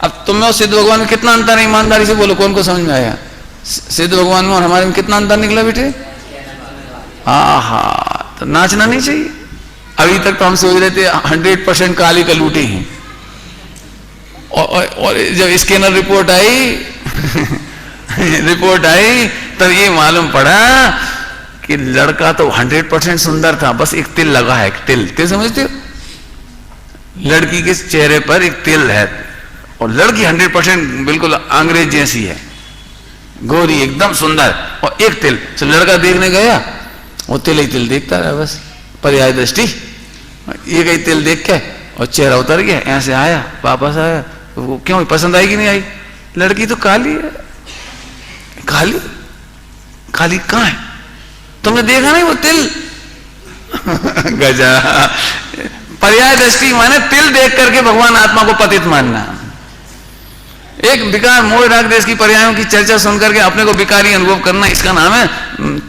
A: अब तुम्हें और सिद्ध भगवान में कितना अंतर है? ईमानदारी से बोलो, कौन को समझ में आया? सिद्ध भगवान में और हमारे में कितना अंतर निकला बेटे? हाँ तो नाचना नहीं चाहिए। अभी तक तो हम सोच रहे थे 100% काली कलूटी हैं, और जब स्कैनर रिपोर्ट आई तब ये मालूम पड़ा कि लड़का तो 100% सुंदर था, बस एक तिल लगा है। एक तिल समझते हो? लड़की के चेहरे पर एक तिल है, और लड़की 100% बिल्कुल अंग्रेज जैसी है, गोरी एकदम सुंदर, और एक तिल। तो लड़का देखने गया, वो तिल ही तिल देखता रहा, बस पर्याय दृष्टि। ये गई तिल देख के, और चेहरा उतर गया, ऐसे आया, वापस आया। वो क्यों, पसंद आई कि नहीं आई? लड़की तो काली है। काली काली कहां है? तुमने देखा नहीं वो तिल? गजा। पर्याय दृष्टि माने तिल देख करके भगवान आत्मा को पतित मानना। एक विकार मोह राग देश की पर्यायों की चर्चा सुन करके अपने को विकारी अनुभव करना, इसका नाम है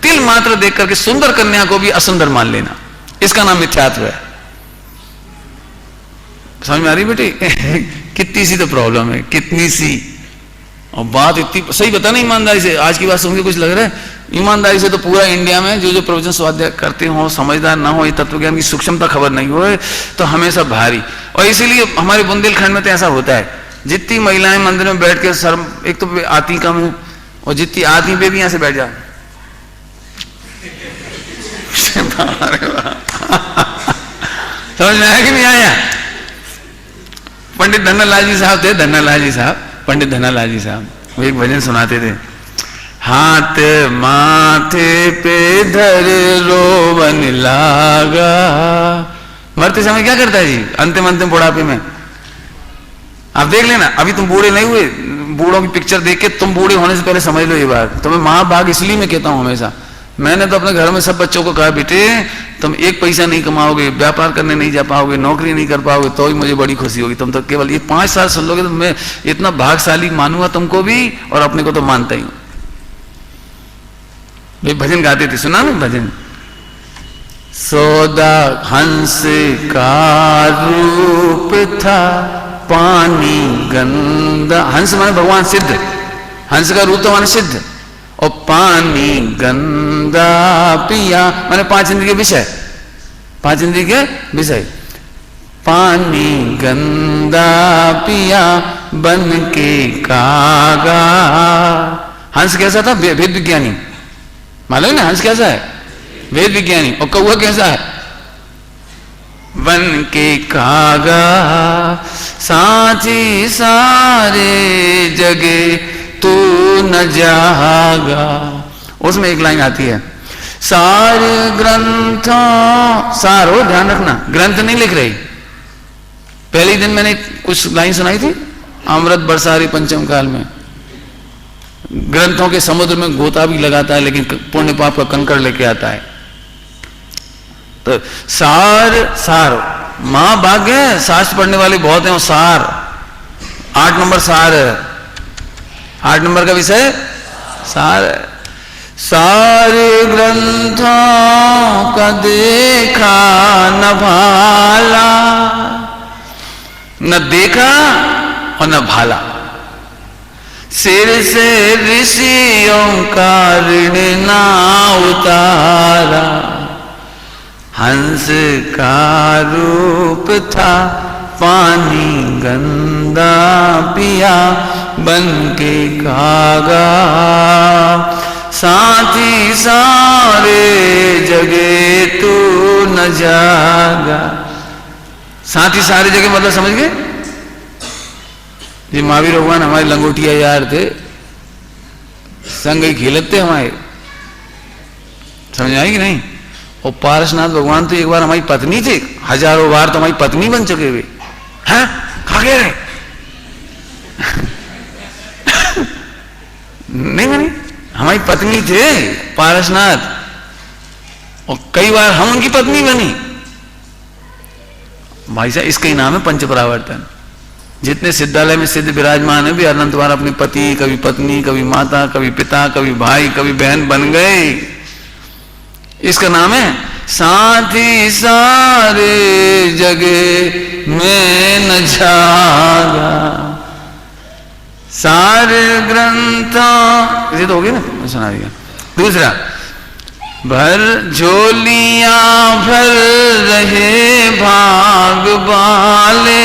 A: तिल मात्र देख करके सुंदर कन्या को भी असुंदर मान लेना, इसका नाम मिथ्यात्व है। समझ में आ रही बेटी? कितनी सी तो प्रॉब्लम है, कितनी सी। और बात इतनी सही बता ना ईमानदारी से, आज की बात सुन के कुछ लग रहा है? ईमानदारी से तो पूरा इंडिया में जो जो प्रवचन स्वाध्याय करते हो, समझदार ना हो, ये तत्व ज्ञान की सूक्ष्मता खबर नहीं हो, तो हमेशा भारी। और इसीलिए हमारे बुंदेलखंड में तो ऐसा होता है, जितनी महिलाएं मंदिर में बैठ के सर एक तो आती कम है, और जितनी आती वे भी यहां से बैठ जा। समझ में आया कि नहीं आया? पंडित धन्नालाल जी साहब थे, धन्नालाल जी साहब, पंडित धन्नालाल जी साहब, वो एक भजन सुनाते थे। हाथ माथे पे धर रोवन लागा। मरते समय क्या करता है जी? अंतिम अंतिम बुढ़ापे में आप देख लेना, अभी तुम बूढ़े नहीं हुए, बूढ़ों की पिक्चर देख के तुम बूढ़े होने से पहले समझ लो ये बात। तुम्हें महाभाग इसलिए मैं कहता हूं हमेशा, मैंने तो अपने घर में सब बच्चों को कहा, बेटे तुम एक पैसा नहीं कमाओगे, व्यापार करने नहीं जा पाओगे, नौकरी नहीं कर पाओगे, तो ही मुझे बड़ी खुशी होगी। तुम तो केवल ये 5 साल सुन लोगे तो मैं इतना भाग्यशाली मानूंगा तुमको भी, और अपने को तो मानता ही हूं। वे भजन गाते थे, सुना ना भजन? सौदा हंस का रूप था, पानी गंदा। हंस माने भगवान सिद्ध, हंस का रूप तो माने सिद्ध, और पानी गंदा पिया माने 5 इंद्रिय के विषय, 5 इंद्रिय के विषय। पानी गंदा पिया बन के कागा। हंस कैसा था? वेद विज्ञानी, मालूम ना हंस कैसा है? वेद विज्ञानी। और कौवा कैसा है? बन के कागा साथी सारे जगे तू न जागा। उसमें एक लाइन आती है, सारे ग्रंथों, सार हो ध्यान रखना, ग्रंथ नहीं लिख रही। पहले दिन मैंने कुछ लाइन सुनाई थी, अमृत बरसारी पंचम काल में। ग्रंथों के समुद्र में गोता भी लगाता है, लेकिन पुण्य पाप का कंकड़ लेके आता है। तो सार, सार महाभाग्य है, शास्त्र पढ़ने वाले बहुत हैं, और सार 8 नंबर सार है, 8 नंबर का विषय सार है। सारे ग्रंथों का देखा न भाला, न देखा और न भाला। सिर से ऋषियों का ऋण ना उतारा। हंस का रूप था, पानी गंदा पिया बन के कागा। साथी सारे जगे तू न जागा। साथी सारे जगह मतलब समझ गए? ये महावीर भगवान हमारे लंगोटिया यार थे, संग ही खेलते हमारे, समझ आएगी नहीं? और पारसनाथ भगवान तो एक बार हमारी पत्नी थे, हजारों बार तो हमारी पत्नी बन चुके हुए हैं। खा गए रे? नहीं बनी, हमारी पत्नी थे पारसनाथ, और कई बार हम उनकी पत्नी बनी। भाई साहब इसका ही नाम है पंचपरावर्तन। जितने सिद्धालय में सिद्ध विराजमान है भी अनंत बार अपने पति, कभी पत्नी, कभी माता, कभी पिता, कभी भाई, कभी बहन बन गए। इसका नाम है साथी सारे जगे में न जागा। सारे ग्रंथों, ये तो हो गया ना, सुना दिया। दूसरा, भर झोलियां भर रहे भाग वाले,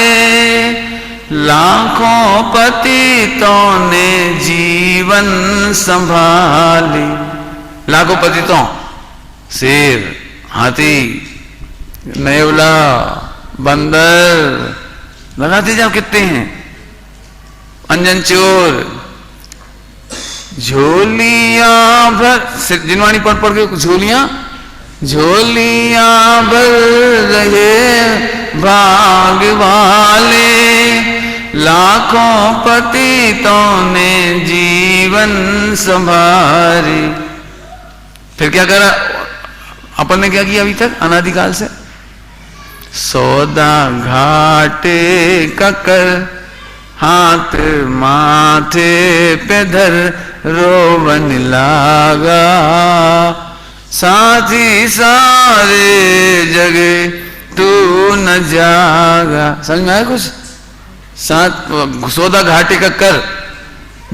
A: लाखों पतितों ने जीवन संभाले। लाखों पतितों, शेर, हाथी, नेवला, बंदर, लगाते जाओ कितने हैं, अंजन चोर। झोलियां भर, जिनवाणी पढ़ पढ़ के झोलियां, झोलियां भर रहे भाग वाले, लाखों पतितों ने जीवन संभारी। फिर क्या करा अपन ने, क्या किया अभी तक अनादिकाल से? सौदा घाटे का कर, हाथ माथे पे धर, रोवन लागा साथी सारे जगे तू न जागा। समझ में आया कुछ? साथ सौदा घाटे का कर।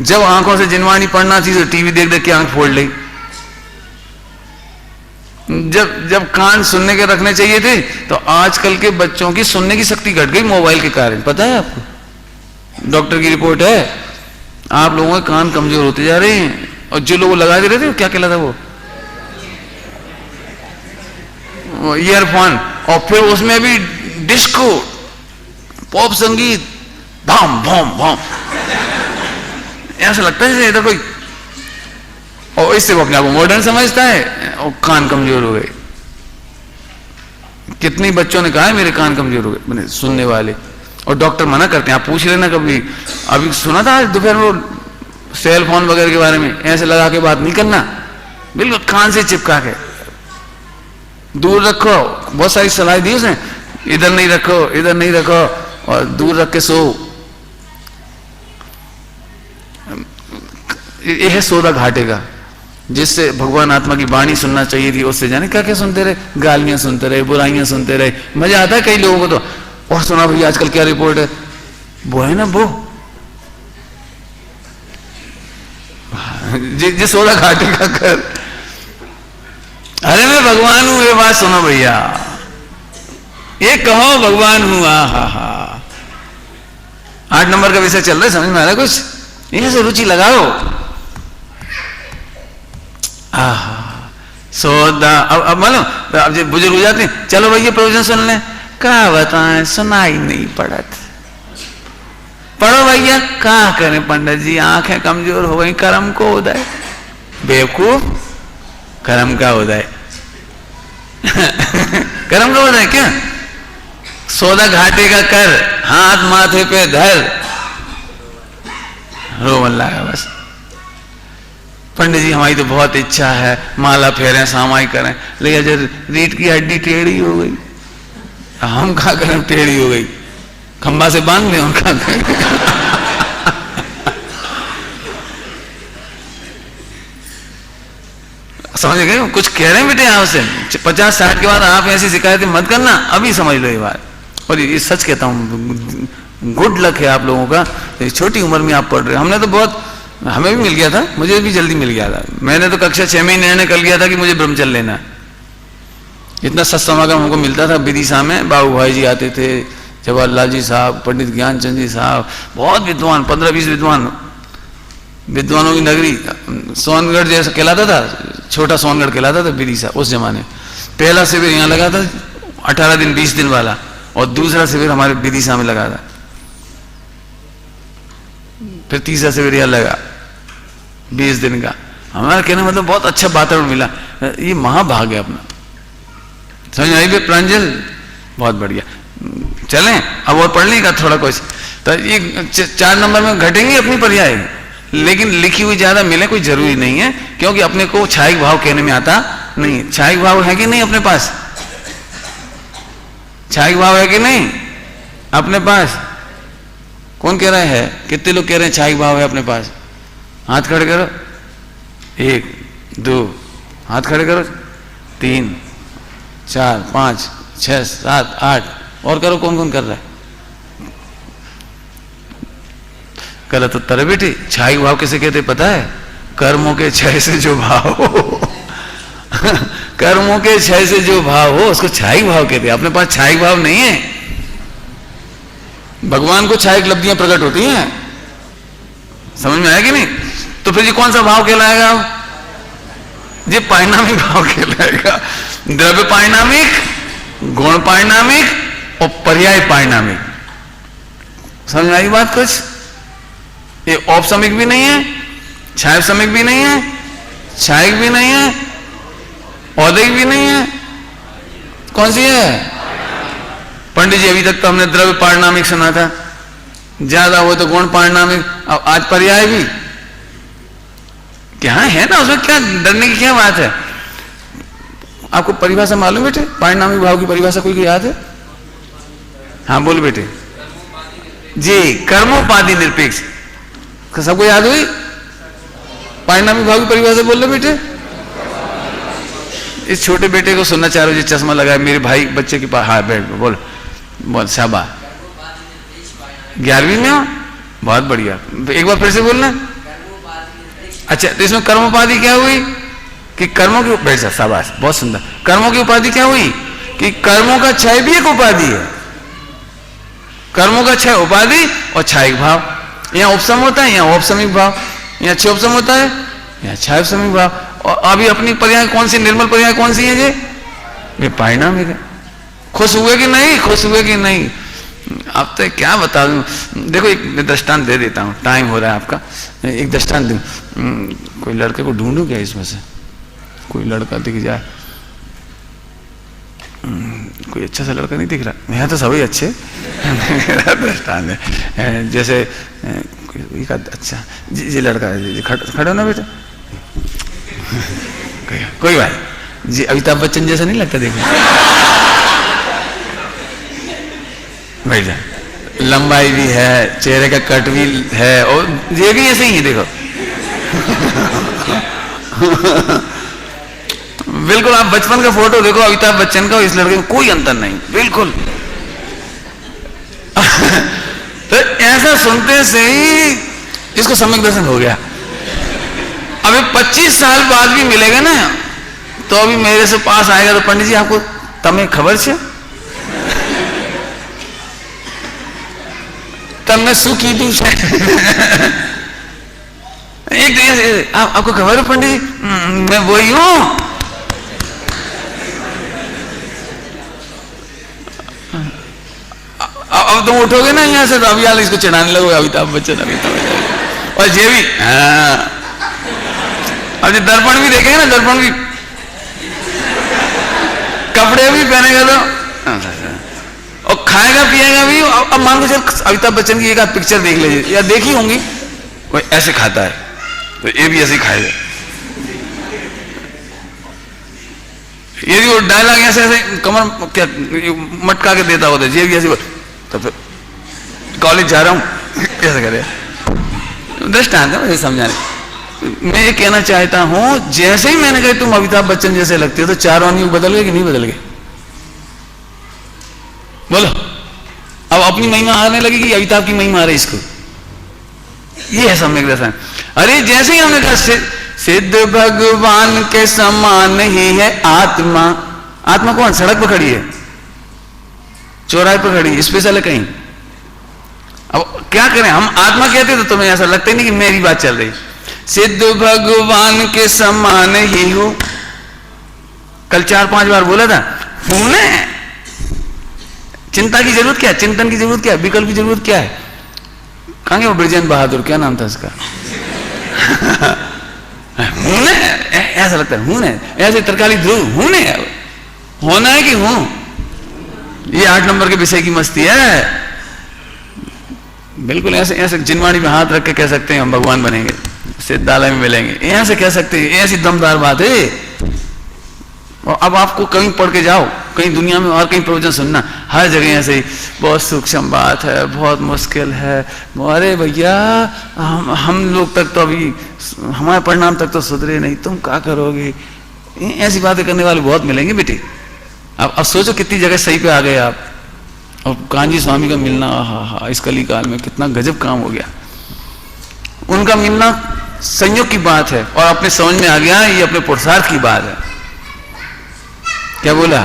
A: जब आंखों से जिनवानी पढ़ना थी तो टीवी देख देख के आंख फोड़ ली। जब कान सुनने के रखने चाहिए थे, तो आजकल के बच्चों की सुनने की शक्ति घट गई मोबाइल के कारण। पता है आपको? डॉक्टर की रिपोर्ट है, आप लोगों के कान कमजोर होते जा रहे हैं। और जो लोग लगा दे रहे थे, क्या कहलाता वो ईयरफोन, और फिर उसमें भी डिस्को पॉप संगीत, भाम भाम भाम, ऐसा लगता है जैसे इधर कोई, और इससे वो अपने आप को मॉडर्न समझता है और कान कमजोर हो गए। कितने बच्चों ने कहा है मेरे कान कमजोर हो गए सुनने वाले, और डॉक्टर मना करते हैं। आप पूछ लेना कभी। अभी सुना था आज दोपहर में सेल फोन वगैरह के बारे में, ऐसे लगा के बात नहीं करना, बिल्कुल कान से चिपका के दूर रखो। बहुत सारी सलाह दी उसने, इधर नहीं रखो, इधर नहीं रखो, और दूर रख के सो। ये है सौदा घाटे का, जिससे भगवान आत्मा की वाणी सुनना चाहिए थी, उससे जाने क्या क्या सुनते रहे, गालियां सुनते रहे, बुराइयां सुनते रहे। मजा आता है कई लोगों को तो। और सुना भैया आजकल क्या रिपोर्ट है, वो है ना वो जिस सौदा घाटे का कर, अरे मैं भगवान हूं, ये बात सुनो भैया, ये कहो भगवान हूं। हा 8 नंबर का विषय चल रहा है, समझ में आ रहा है कुछ? इन्हें से रुचि लगाओ। सौदा। अब मालूम, अब जब बुजुर्ग हो जाते हैं, चलो भैया प्रवचन सुन लें, क्या बताएं, सुनाई नहीं पड़त। पढ़ो भैया, क्या करें पंडित जी, आंखें कमजोर हो गई, कर्म को उदय। बेवकूफ, कर्म का उदय कर्म का उदय क्या? सौदा घाटे का कर, हाथ माथे पे धर, रोवन लगा बस। पंडित जी हमारी तो बहुत इच्छा है, माला फेरें, सामाई करें, लेकिन जब रीढ़ की हड्डी टेढ़ी हो गई, हम क्या करें, टेढ़ी हो गई, खंबा से बांध लें उनका। समझ गए? कुछ कह रहे हैं बेटे आपसे, 50-60 के बाद आप ऐसी शिकायतें मत करना, अभी समझ लो ये बात। और ये सच कहता हूँ, गुड लक है आप लोगों का, छोटी उम्र में आप पढ़ रहे हो। हमने तो बहुत, हमें भी मिल गया था, मुझे भी जल्दी मिल गया था। मैंने तो कक्षा 6 में ही निर्णय कर लिया था कि मुझे ब्रह्मचर्य लेना। इतना सत्समागम हमको मिलता था विदिशा में, बाबू भाई जी आते थे, जवाहरलाल जी साहब, पंडित ज्ञानचंद जी साहब, बहुत विद्वान, 15-20 विद्वान, विद्वानों की नगरी। सोनगढ़ जैसा कहलाता था, छोटा सोनगढ़ कहलाता था विदिशा उस जमाने। पहला शिविर यहाँ लगा था 18 दिन 20 दिन वाला, और दूसरा शिविर हमारे विदिशा में लगा था। फिर तीसरा शिविर यहाँ लगा 20 दिन का। हमारा कहने मतलब बहुत अच्छा वातावरण मिला। ये महाभाग्य है अपना, समझ आई भी प्रांजल? बहुत बढ़िया। चलें अब और पढ़ लेगा थोड़ा कुछ, तो ये 4 नंबर में घटेंगे अपनी पर्याय, लेकिन लिखी हुई ज्यादा मिले कोई जरूरी नहीं है, क्योंकि अपने को छायिक भाव कहने में आता नहीं। छायिक भाव है कि नहीं अपने पास? छायिक भाव है कि नहीं अपने पास? कौन कह रहा है? कितने लोग कह रहे हैं छायिक भाव है अपने पास? हाथ खड़े करो। 1 2, हाथ खड़े करो। 3 4 5 6 7 8, और करो। कौन कौन कर रहा है? गलत उत्तर है बेटी। छायिक भाव किसे कहते पता है? कर्मों के क्षय से जो भाव हो कर्मों के क्षय से जो भाव हो उसको छायिक भाव कहते हैं। अपने पास छायिक भाव नहीं है। भगवान को छायिक लब्धियां प्रकट होती हैं, समझ में आया कि नहीं? तो फिर ये कौन सा भाव कहलाएगा? ये पारिणामिक भाव कहलाएगा। द्रव्य पारिणामिक, गुण पारिणामिक और पर्याय पारिणामिक। समझ में आई बात कुछ? ये औपसमिक भी नहीं है, छायसमिक भी नहीं है, छायिक भी नहीं है, औदिक भी नहीं है। कौन सी है? पंडित जी अभी तक तो हमने द्रव्य पारिणामिक सुना था। ज्यादा हो तो गुण पाणना में आज पर्याय भी क्या है ना, उसमें क्या डरने की क्या बात है। आपको परिभाषा मालूम बेटे, पारिणामिक भाव की परिभाषा कोई याद है? हाँ बोल बेटे जी। कर्मोपाधि निरपेक्ष सबको याद हुई? पारिणामिक भाव की परिभाषा बोल रहे बेटे। इस छोटे बेटे को सुनना चाह रहे हो, चश्मा लगाया मेरे भाई बच्चे के पास। हाँ बैठ बोल बोल शाबाश। 11वीं में हो, बहुत बढ़िया। एक बार फिर से बोलना। अच्छा तो इसमें कर्मोपाधि क्या हुई कि कर्मों की, बैठ जा शाबाश बहुत सुंदर। कर्मों की उपाधि क्या हुई कि कर्मों का क्षय भी एक उपाधि है। कर्मों का क्षय उपाधि और क्षयिक भाव, यहाँ उपसम होता है, यहाँ औपसमिक भाव, यहाँ क्षय उपसम होता है, यहाँ क्षय उपसमिक भाव। और अभी अपनी पर्याय कौन सी, निर्मल पर्याय कौन सी है ये पारिणामिक है। खुश हुए कि नहीं, खुश हुए कि नहीं? अब तो क्या बता दूं, देखो एक दृष्टांत दे देता हूँ, टाइम हो रहा है आपका। एक दृष्टांत दूं, कोई लड़के को ढूंढूं क्या इसमें से, कोई लड़का दिख जाए, कोई अच्छा सा लड़का नहीं दिख रहा। यहाँ तो सभी अच्छे दृष्टांत है। जैसे एक अच्छा जी लड़का है, खड़े हो ना बेटा, कोई बात जी। अमिताभ बच्चन जैसा नहीं लगता देखो, बैठ जा। लंबाई भी है, चेहरे का कट भी है, और ये भी ऐसे ही है देखो बिल्कुल। आप बचपन का फोटो देखो अमिताभ बच्चन का, इस लड़के में कोई अंतर नहीं बिल्कुल तो ऐसा सुनते से ही इसको सम्यक दर्शन हो गया। अभी 25 साल बाद भी मिलेगा ना, तो अभी मेरे से पास आएगा तो पंडित जी आपको तमें खबर छे, तमने શું કીધું છે एक आपको खबर है पंडित जी, मैं वही हूं। अब तुम उठोगे ना यहाँ से तो अभी यार इसको चढ़ाने लगोगे अमिताभ बच्चन, और ये भी अब जो दर्पण भी देखेगा ना, दर्पण भी कपड़े भी पहनेगा तो, और खाएगा पिएगा भी। अब मान के चल अमिताभ बच्चन की एक आध पिक्चर देख लीजिए, या देखी होंगी, कोई ऐसे खाता है तो ये भी ऐसे ही खाएगा। ये भी वो डायलॉग ऐसे ऐसे कमर क्या मटका के देता होता है, ये भी ऐसे, तो फिर कॉलेज जा रहा हूं ऐसे करे। दृष्टांत है मुझे समझाने। मैं ये कहना चाहता हूं, जैसे ही मैंने कहा तुम अमिताभ बच्चन जैसे लगते हो, तो चारों आदमी बदल गए कि नहीं बदल गए? बोलो। अब अपनी महिमा आने लगी कि अमिताभ की महिमा आ रही इसको, ये है सम्यक दर्शन। अरे जैसे ही हमने कहा सिद्ध भगवान के समान ही है आत्मा। आत्मा कौन? सड़क पर खड़ी है, चौराहे पर खड़ी है, स्पेशल है कहीं। अब क्या करें, हम आत्मा कहते तो तुम्हें ऐसा लगता ही नहीं कि मेरी बात चल रही। सिद्ध भगवान के समान ही हो, कल 4-5 बार बोला था। होने चिंता की जरूरत क्या है, चिंतन की जरूरत क्या है, विकल्प की जरूरत क्या है? कहाँ गया वो ब्रजेंद्र बहादुर, क्या नाम था उसका होने ऐसा लगता है, होने ऐसे तरकारी ध्रुव, होने होना है कि हूं, ये 8 नंबर के विषय की मस्ती है। बिल्कुल ऐसे ऐसे जिनवाणी में हाथ रख के कह सकते हैं हम भगवान बनेंगे, सिद्धालय में मिलेंगे, यहाँ से कह सकते हैं, ऐसी दमदार बात है। और अब आपको कहीं पढ़ के जाओ, कहीं दुनिया में और कहीं प्रवचन सुनना, हर जगह ऐसे ही बहुत सूक्ष्म बात है, बहुत मुश्किल है। अरे भैया हम लोग तक तो अभी, हमारे परिणाम तक तो सुधरे नहीं, तुम क्या करोगे? ऐसी बातें करने वाले बहुत मिलेंगे बेटे। अब सोचो कितनी जगह सही पे आ गए आप। और कांजी स्वामी का मिलना, हा इस कली काल में कितना गजब काम हो गया। उनका मिलना संयोग की बात है, और अपने समझ में आ गया ये अपने पुरुषार्थ की बात है। क्या बोला?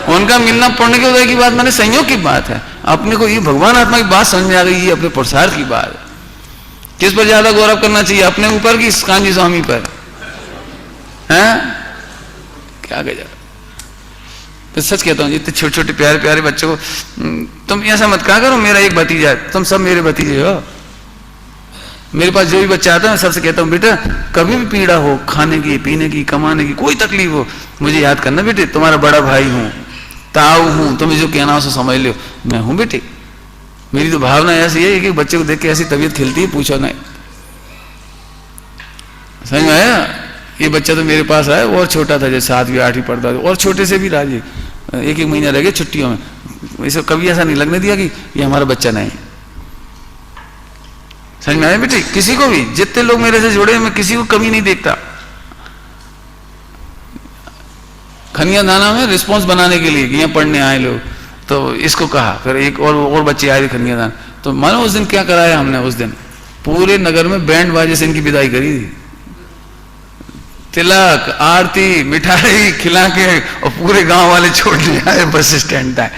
A: उनका मिलना पुण्य के उदय की बात माने संयोग की बात है। अपने को ये भगवान आत्मा की बात समझ में आ गई, ये अपने पुरुषार्थ की बात है। किस पर ज्यादा गौरव करना चाहिए, अपने ऊपर कि कांजी स्वामी पर? हैं क्या गजब। तो सच कहता हूँ, इतने छोटे छोटे प्यारे प्यारे बच्चों को तुम ऐसा मत कहा करो मेरा एक भतीजा है, तुम सब मेरे भतीजे हो। मेरे पास जो भी बच्चा आता है मैं सबसे कहता हूँ, बेटा कभी भी पीड़ा हो, खाने की, पीने की, कमाने की, कोई तकलीफ हो, मुझे याद करना बेटे, तुम्हारा बड़ा भाई हूँ, ताऊ हूँ, तुम्हें जो कहना हो सो समझ लो, मैं हूँ बेटे। मेरी तो भावना ऐसी है कि बच्चे को देख के ऐसी तबीयत खिलती है, पूछो नहीं। समझ में आया? ये बच्चा तो मेरे पास आया, वो और छोटा था, जैसे 7वीं 8वीं पढ़ता था, और छोटे से भी राजी, 1-1 महीना रह गए छुट्टियों में, इसे कभी ऐसा नहीं लगने दिया कि ये हमारा बच्चा नहीं। समझ में आया बेटी? किसी को भी, जितने लोग मेरे से जुड़े, मैं किसी को कमी नहीं देखता। खनिया दाना में रिस्पॉन्स बनाने के लिए कि यहाँ पढ़ने आए लोग, तो इसको कहा, फिर एक और बच्चे आए थे खनिया दाना, तो मानो उस दिन क्या कराया हमने, उस दिन पूरे नगर में बैंड बाजे से इनकी विदाई करी थी, तिलक, आरती, मिठाई खिला के, और पूरे गांव वाले छोड़ने आए बस स्टैंड तक।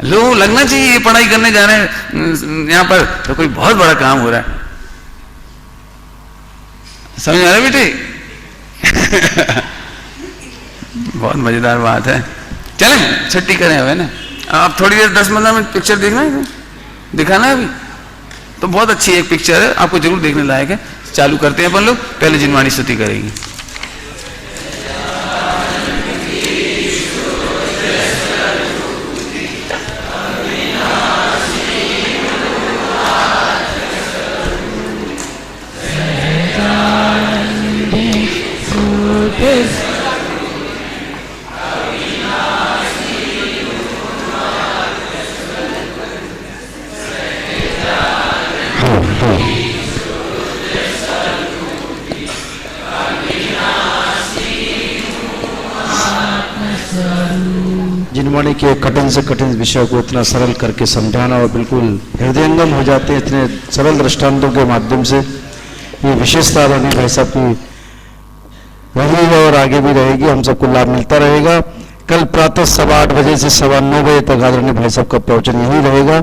A: लोग लगना चाहिए ये पढ़ाई करने जा रहे हैं यहाँ पर, तो कोई बहुत बड़ा काम हो रहा है। समझ आ रहा है बेटी? बहुत मजेदार बात है। चलें छुट्टी करें अब, है ना? आप थोड़ी देर 10-15 मिनट पिक्चर देखना है, दिखाना है अभी तो। बहुत अच्छी एक पिक्चर है, आपको जरूर देखने लायक है। चालू करते हैं अपन लोग, पहले जिनवाणी स्तुति करेंगे।
B: जिनवाणी के कठिन से कठिन विषय को इतना सरल करके समझाना और बिल्कुल हृदयंगम हो जाते हैं इतने सरल दृष्टांतों के माध्यम से, ये विशेषता आदरणीय भाई साहब की रही है और आगे भी रहेगी, हम सबको लाभ मिलता रहेगा। कल प्रातः 8:15 बजे से 9:15 बजे तक आदरणीय भाई साहब का प्रवचन यही रहेगा,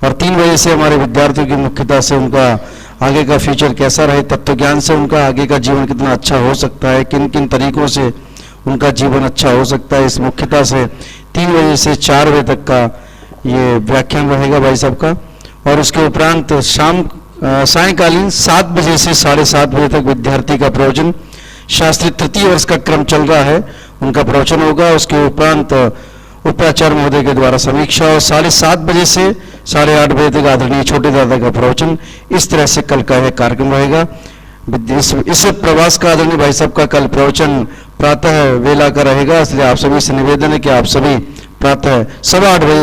B: और 3 बजे से हमारे विद्यार्थियों की मुख्यता से उनका आगे का फ्यूचर कैसा रहे, तत्व ज्ञान से उनका आगे का जीवन कितना अच्छा हो सकता है, किन किन तरीकों से उनका जीवन अच्छा हो सकता है, इस मुख्यता से 3 बजे से 4 बजे तक का ये व्याख्यान रहेगा भाई साहब का। और उसके उपरांत सायंकालीन 7 बजे से 7:30 बजे तक विद्यार्थी का प्रवचन, शास्त्री तृतीय वर्ष का क्रम चल रहा है, उनका प्रवचन होगा। उसके उपरांत उपाचार्य महोदय के द्वारा समीक्षा, और 7:30 बजे से 8:30 बजे तक आदरणीय छोटे दादा का प्रवचन। इस तरह से कल का यह कार्यक्रम रहेगा। इस प्रवास का आदरणीय भाई साहब का कल प्रवचन प्रातः वेला का रहेगा, इसलिए आप सभी से निवेदन है कि आप सभी प्रातः 8:15 बजे